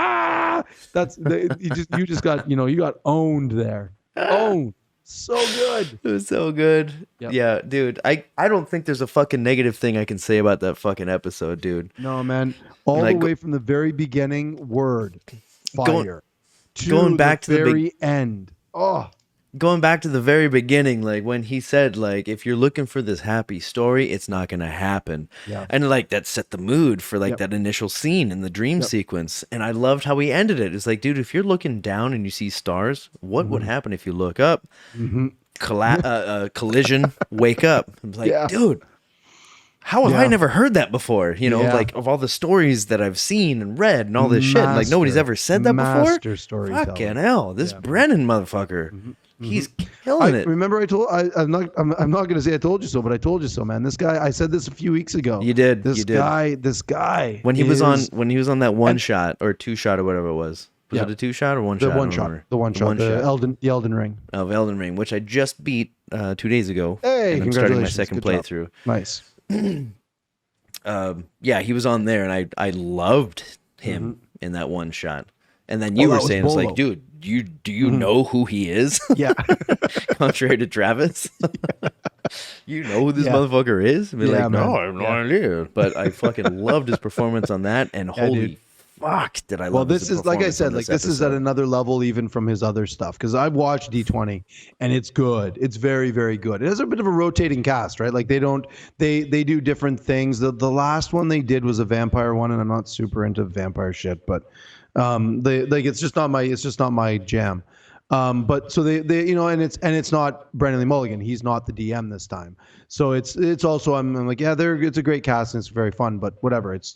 just got, you got owned there. Owned. So good. It was so good. Yep. Yeah, dude. I don't think there's a fucking negative thing I can say about that fucking episode, dude. No, man. All the way from the very beginning, fire. Going back to the very end. Oh. Going back to the very beginning, like when he said, like, if you're looking for this happy story, it's not gonna happen. Yeah. And like that set the mood for like that initial scene in the dream sequence. And I loved how he ended it. It's like, dude, if you're looking down and you see stars, what would happen if you look up? Collision, wake up. I'm like, dude, how have I never heard that before? Like of all the stories that I've seen and read and all this shit, like nobody's ever said that before. Master storytelling. Fucking hell, this Brennan motherfucker. He's killing it. Remember, I'm not going to say I told you so, but I told you so, man. This guy, I said this a few weeks ago. You did. This guy. When he was on that one shot or two shot or whatever it was. Was it a two shot or one shot? The one shot. The Elden Ring. Of Elden Ring, which I just beat 2 days ago. Hey, and I'm starting my second playthrough. Nice. He was on there, and I loved him in that one shot. And then you were saying, it's like, dude, do you know who he is? Yeah. Contrary to Travis. You know who this motherfucker is? No, I have no idea. But I fucking loved his performance on that, and holy fuck, did I love Well, this is, like I said, like this is at another level even from his other stuff, because I've watched D20 and it's good. It's very, very good. It has a bit of a rotating cast, right? Like they do different things. The last one they did was a vampire one, and I'm not super into vampire shit, but it's just not my jam. But so they and it's not Brennan Lee Mulligan. He's not the DM this time. So it's also I'm like, it's a great cast and it's very fun, but whatever. It's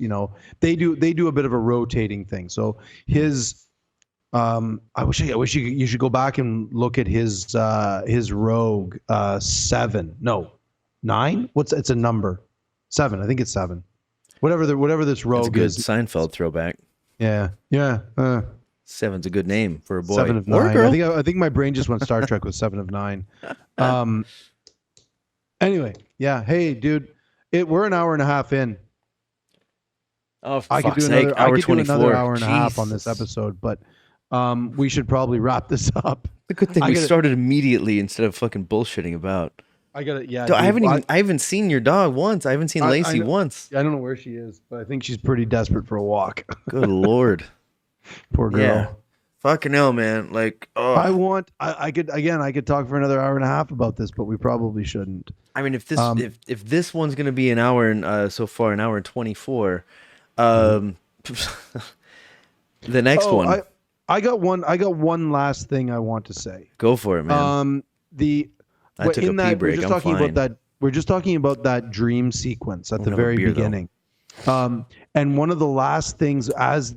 they do a bit of a rotating thing. So his I wish you should go back and look at his Rogue 9. It's a number 7. I think it's 7. Whatever this Rogue is. Seinfeld throwback. Yeah. 7's a good name for a boy. 7 of 9. I think my brain just went Star Trek with 7 of 9. Anyway, yeah. Hey, dude, we're an hour and a half in. Oh, for fuck's sake, hour 24. Another hour and a half on this episode, but we should probably wrap this up. The good thing we started immediately instead of fucking bullshitting about. I got it. Yeah, dude, I haven't seen your dog once. I haven't seen Lacey once. I don't know where she is, but I think she's pretty desperate for a walk. Good Lord. Poor girl. Yeah. Fucking hell, man. Like, I could talk for another hour and a half about this, but we probably shouldn't. I mean, if this one's gonna be an hour and so far an hour and 24, the next one. I got one last thing I want to say. Go for it, man. I took a pee break. We're just talking about that dream sequence at the very beginning. And one of the last things as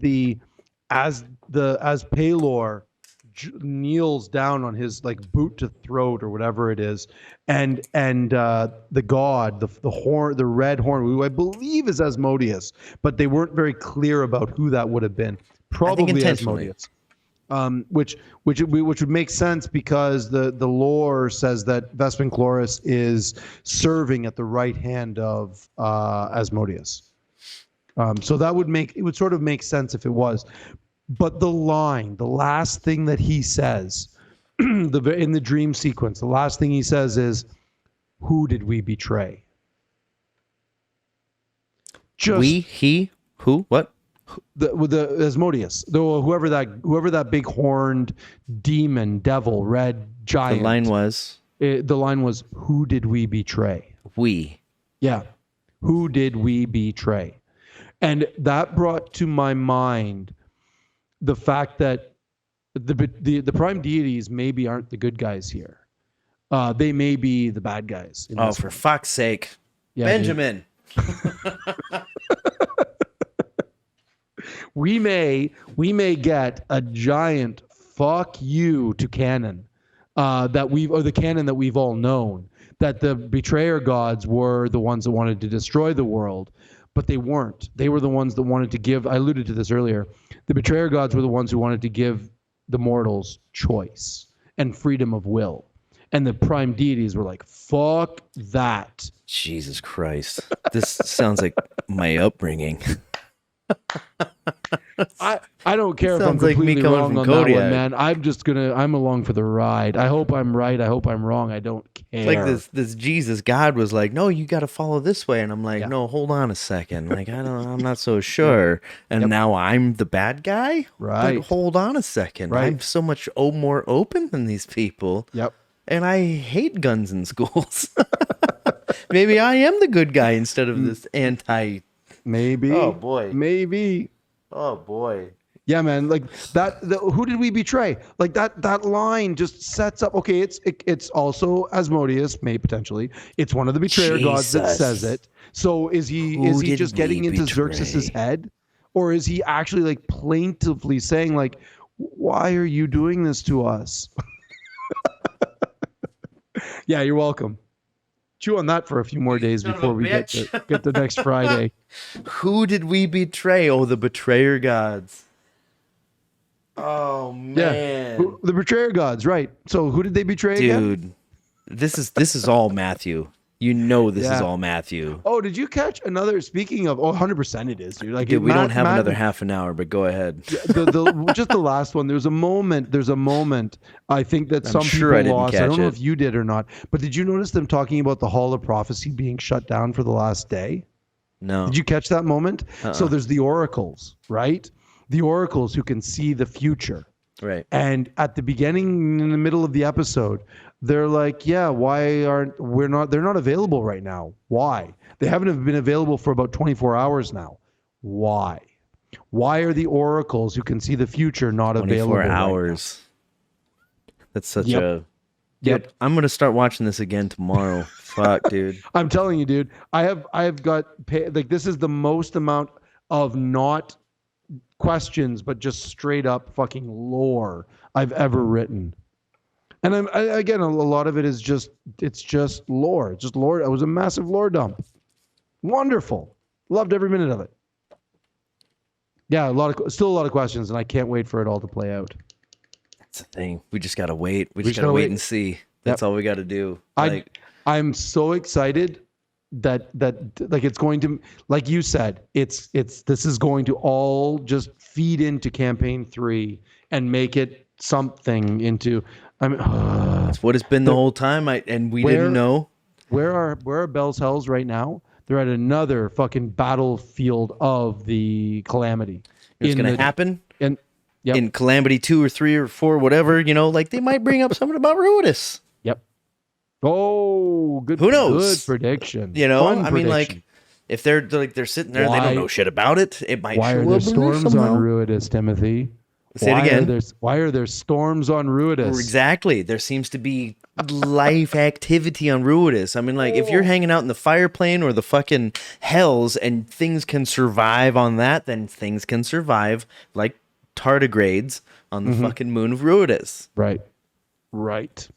Paylor kneels down on his like boot to throat or whatever it is, and the god, the red horn, who I believe is Asmodeus, but they weren't very clear about who that would have been. Probably Asmodeus. Which would make sense because the lore says that Vespin Chloris is serving at the right hand of Asmodeus. So it would sort of make sense if it was. But the last thing that he says in the dream sequence, the last thing he says is, "Who did we betray?" He, who, what? The Asmodeus, whoever that big horned demon, devil, red giant. The line was, "Who did we betray?" We. Yeah. Who did we betray? And that brought to my mind the fact that the prime deities maybe aren't the good guys here. They may be the bad guys. Oh, for fuck's sake. Yeah, Benjamin. We may get a giant fuck you to canon the canon that we've all known, that the betrayer gods were the ones that wanted to destroy the world, but they weren't. They were the ones that wanted to give, I alluded to this earlier, the betrayer gods were the ones who wanted to give the mortals choice and freedom of will. And the prime deities were like, fuck that. Jesus Christ. This sounds like my upbringing. I don't care if I'm completely wrong on Kodiak. That one, man. I'm along for the ride. I hope I'm right. I hope I'm wrong. I don't care. Like this Jesus God was like, no, you got to follow this way, and I'm like, no, hold on a second. Like I'm not so sure. And now I'm the bad guy. Right. But hold on a second. Right. I'm so much more open than these people. Yep. And I hate guns in schools. Maybe I am the good guy instead of this anti. Maybe. Oh boy. Maybe. Oh boy. Yeah, man. Like that. Who did we betray? Like that line just sets up. Okay, it's also Asmodeus, potentially. It's one of the betrayer gods that says it. So is he just getting into Xerxes's head, or is he actually like plaintively saying like, why are you doing this to us? Yeah, you're welcome. Chew on that for a few more days before we get to next Friday. Who did we betray? Oh, the betrayer gods. Oh man, yeah, the betrayer gods, right? So who did they betray Dude, again? this is all Matthew. You know this is all Matthew. Oh, did you catch another? Speaking of, 100% it is, dude. Like, dude, we don't have another half an hour, but go ahead. Just the last one. There's a moment. I think that some people lost. I don't know if you did or not, but did you notice them talking about the Hall of Prophecy being shut down for the last day? No. Did you catch that moment? So there's the oracles, right? The oracles who can see the future. Right. And at the beginning, in the middle of the episode, they're like, yeah, they're not available right now. Why? They haven't been available for about 24 hours now. Why? Why are the oracles who can see the future not available? 24 hours. Right now? That's such a... Yep. I'm going to start watching this again tomorrow. Fuck, dude. I'm telling you, dude. I've got... this is the most amount of not questions, but just straight up fucking lore I've ever written. And again, a lot of it is just lore. Just lore. It was a massive lore dump. Wonderful. Loved every minute of it. Yeah, still a lot of questions, and I can't wait for it all to play out. That's the thing. We just gotta wait. We just gotta wait and see. That's all we gotta do. I'm so excited that like it's going to, like you said, this is going to all just feed into campaign 3 and make it something into. That's what it's been the whole time. We didn't know. Where are Bell's Hells right now? They're at another fucking battlefield of the Calamity. It's going to happen? And Yep. in Calamity 2 or 3 or 4, whatever, you know, like they might bring up something about Ruidus. Yep. Oh, good. Who knows? Good prediction. You know, Fun I mean, prediction. like if they're sitting there, they don't know shit about it. It might Why show are up there in there storms somehow. on Ruidus, Timothy? Say it again. Why are there storms on Ruidus? Exactly. There seems to be life activity on Ruidus. I mean, like, if you're hanging out in the fire plane or the fucking hells and things can survive on that, then things can survive like tardigrades on the fucking moon of Ruidus. Right. Right.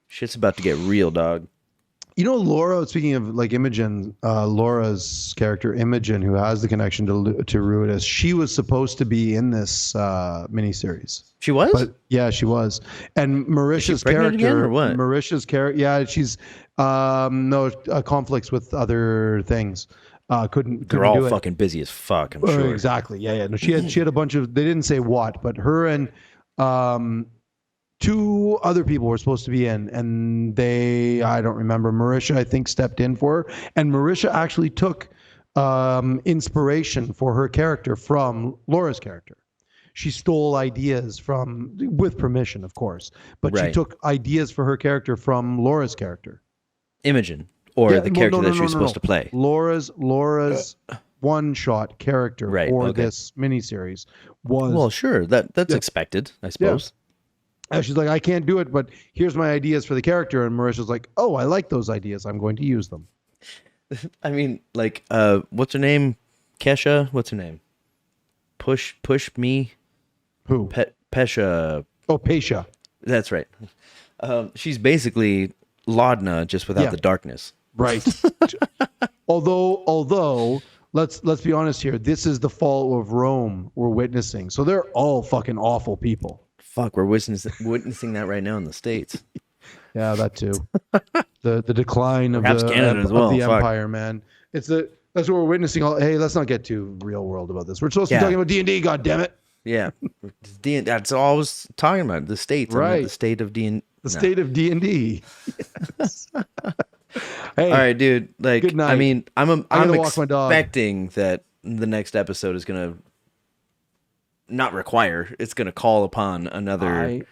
Shit's about to get real, dog. You know, Laura, speaking of like Imogen, Laura's character, Imogen, who has the connection to Ruidus, she was supposed to be in this miniseries. She was? But yeah, she was. And Marisha's pregnant character, again, or what? Marisha's character, yeah, she's conflicts with other things. Couldn't They're all do it. fucking busy as fuck, I'm sure. Exactly. Yeah. No, she had a bunch of. They didn't say what, but her and two other people were supposed to be in, and I don't remember. Marisha, I think, stepped in for her, and Marisha actually took inspiration for her character from Laura's character. She stole ideas with permission, of course, but she took ideas for her character from Laura's character. Imogen, or the character that she was supposed to play. Laura's one-shot character for this miniseries was. Well, sure, that's expected, I suppose. Yeah. And she's like, I can't do it, but here's my ideas for the character. And Marisha's like, oh, I like those ideas. I'm going to use them. I mean, like, what's her name? Kesha? What's her name? Push me. Who? Pesha. Oh, Pesha. That's right. She's basically Laudna, just without the darkness. Right. although let's be honest here. This is the fall of Rome we're witnessing. So they're all fucking awful people. Fuck, we're witnessing that right now in the States. Yeah, that too. The decline of Perhaps Canada as well. Of the empire, man. That's what we're witnessing. Hey, let's not get too real world about this. We're supposed to be talking about D&D, God damn it. Yeah, that's all I was talking about. The States, right? The state of D&D. The state of D&D. Yes. Hey, all right, dude. Like, good night. I mean, I'm walk my dog. expecting that the next episode is gonna not require. It's gonna call upon another.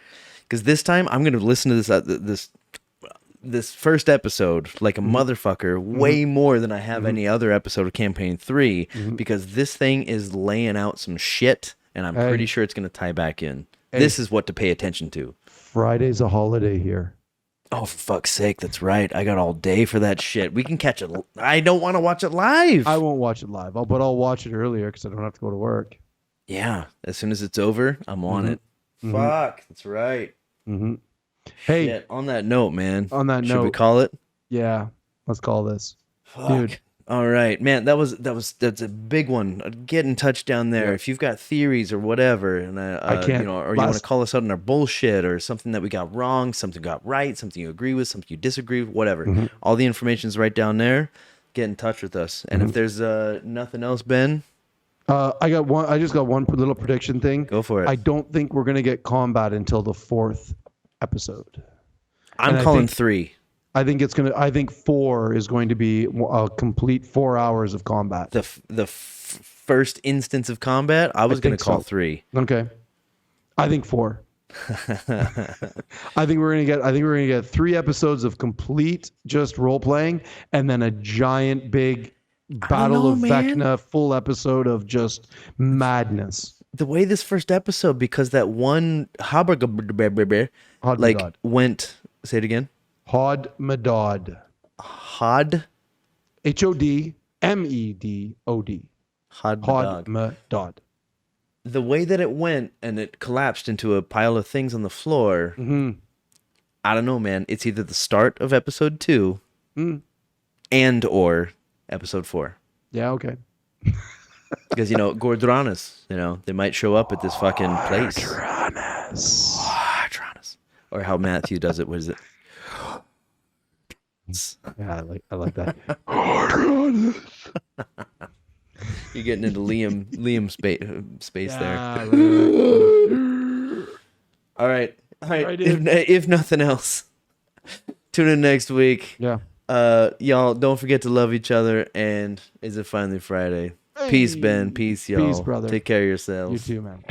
Because this time I'm gonna listen to this first episode like a motherfucker, way more than I have any other episode of Campaign 3, because this thing is laying out some shit, and I'm pretty sure it's gonna tie back in. This is what to pay attention to. Friday's a holiday here. Oh, for fuck's sake, that's right. I got all day for that shit. We can catch it. I don't want to watch it live. I won't watch it live, but I'll watch it earlier because I don't have to go to work. Yeah, as soon as it's over, I'm on it. Fuck, that's right. Hey, shit. On that note, man. Should we call it? Yeah, let's call this. Fuck. Dude. All right, man. That's a big one. Get in touch down there if you've got theories or whatever, and I can't. or you want to call us out on our bullshit or something that we got wrong, something got right, something you agree with, something you disagree with, whatever. All the information is right down there. Get in touch with us, and if there's nothing else, Ben. I just got one little prediction thing. Go for it. I don't think we're gonna get combat until the 4th episode. I'm calling 3. I think 4 is going to be a complete 4 hours of combat. The first instance of combat, I was going to call 3. Okay. I think 4. I think we're gonna get 3 episodes of complete just role playing, and then a giant big Battle of Vecna full episode of just madness. The way this first episode, because that one like went. Say it again. Hodmedod. Hodmedod. Hodmedod. Hodmedod. The way that it went and it collapsed into a pile of things on the floor. I don't know, man. It's either the start of episode 2 and or episode 4. Yeah, okay. Because, Gordranus, they might show up at this fucking place. Gordranus. Or how Matthew does it. What is it? Yeah, I like that. You're getting into Liam space there. All right. If nothing else, tune in next week. Yeah. Y'all don't forget to love each other. And is it finally Friday? Peace, Ben. Peace, y'all. Peace, brother. Take care of You yourselves. too, man.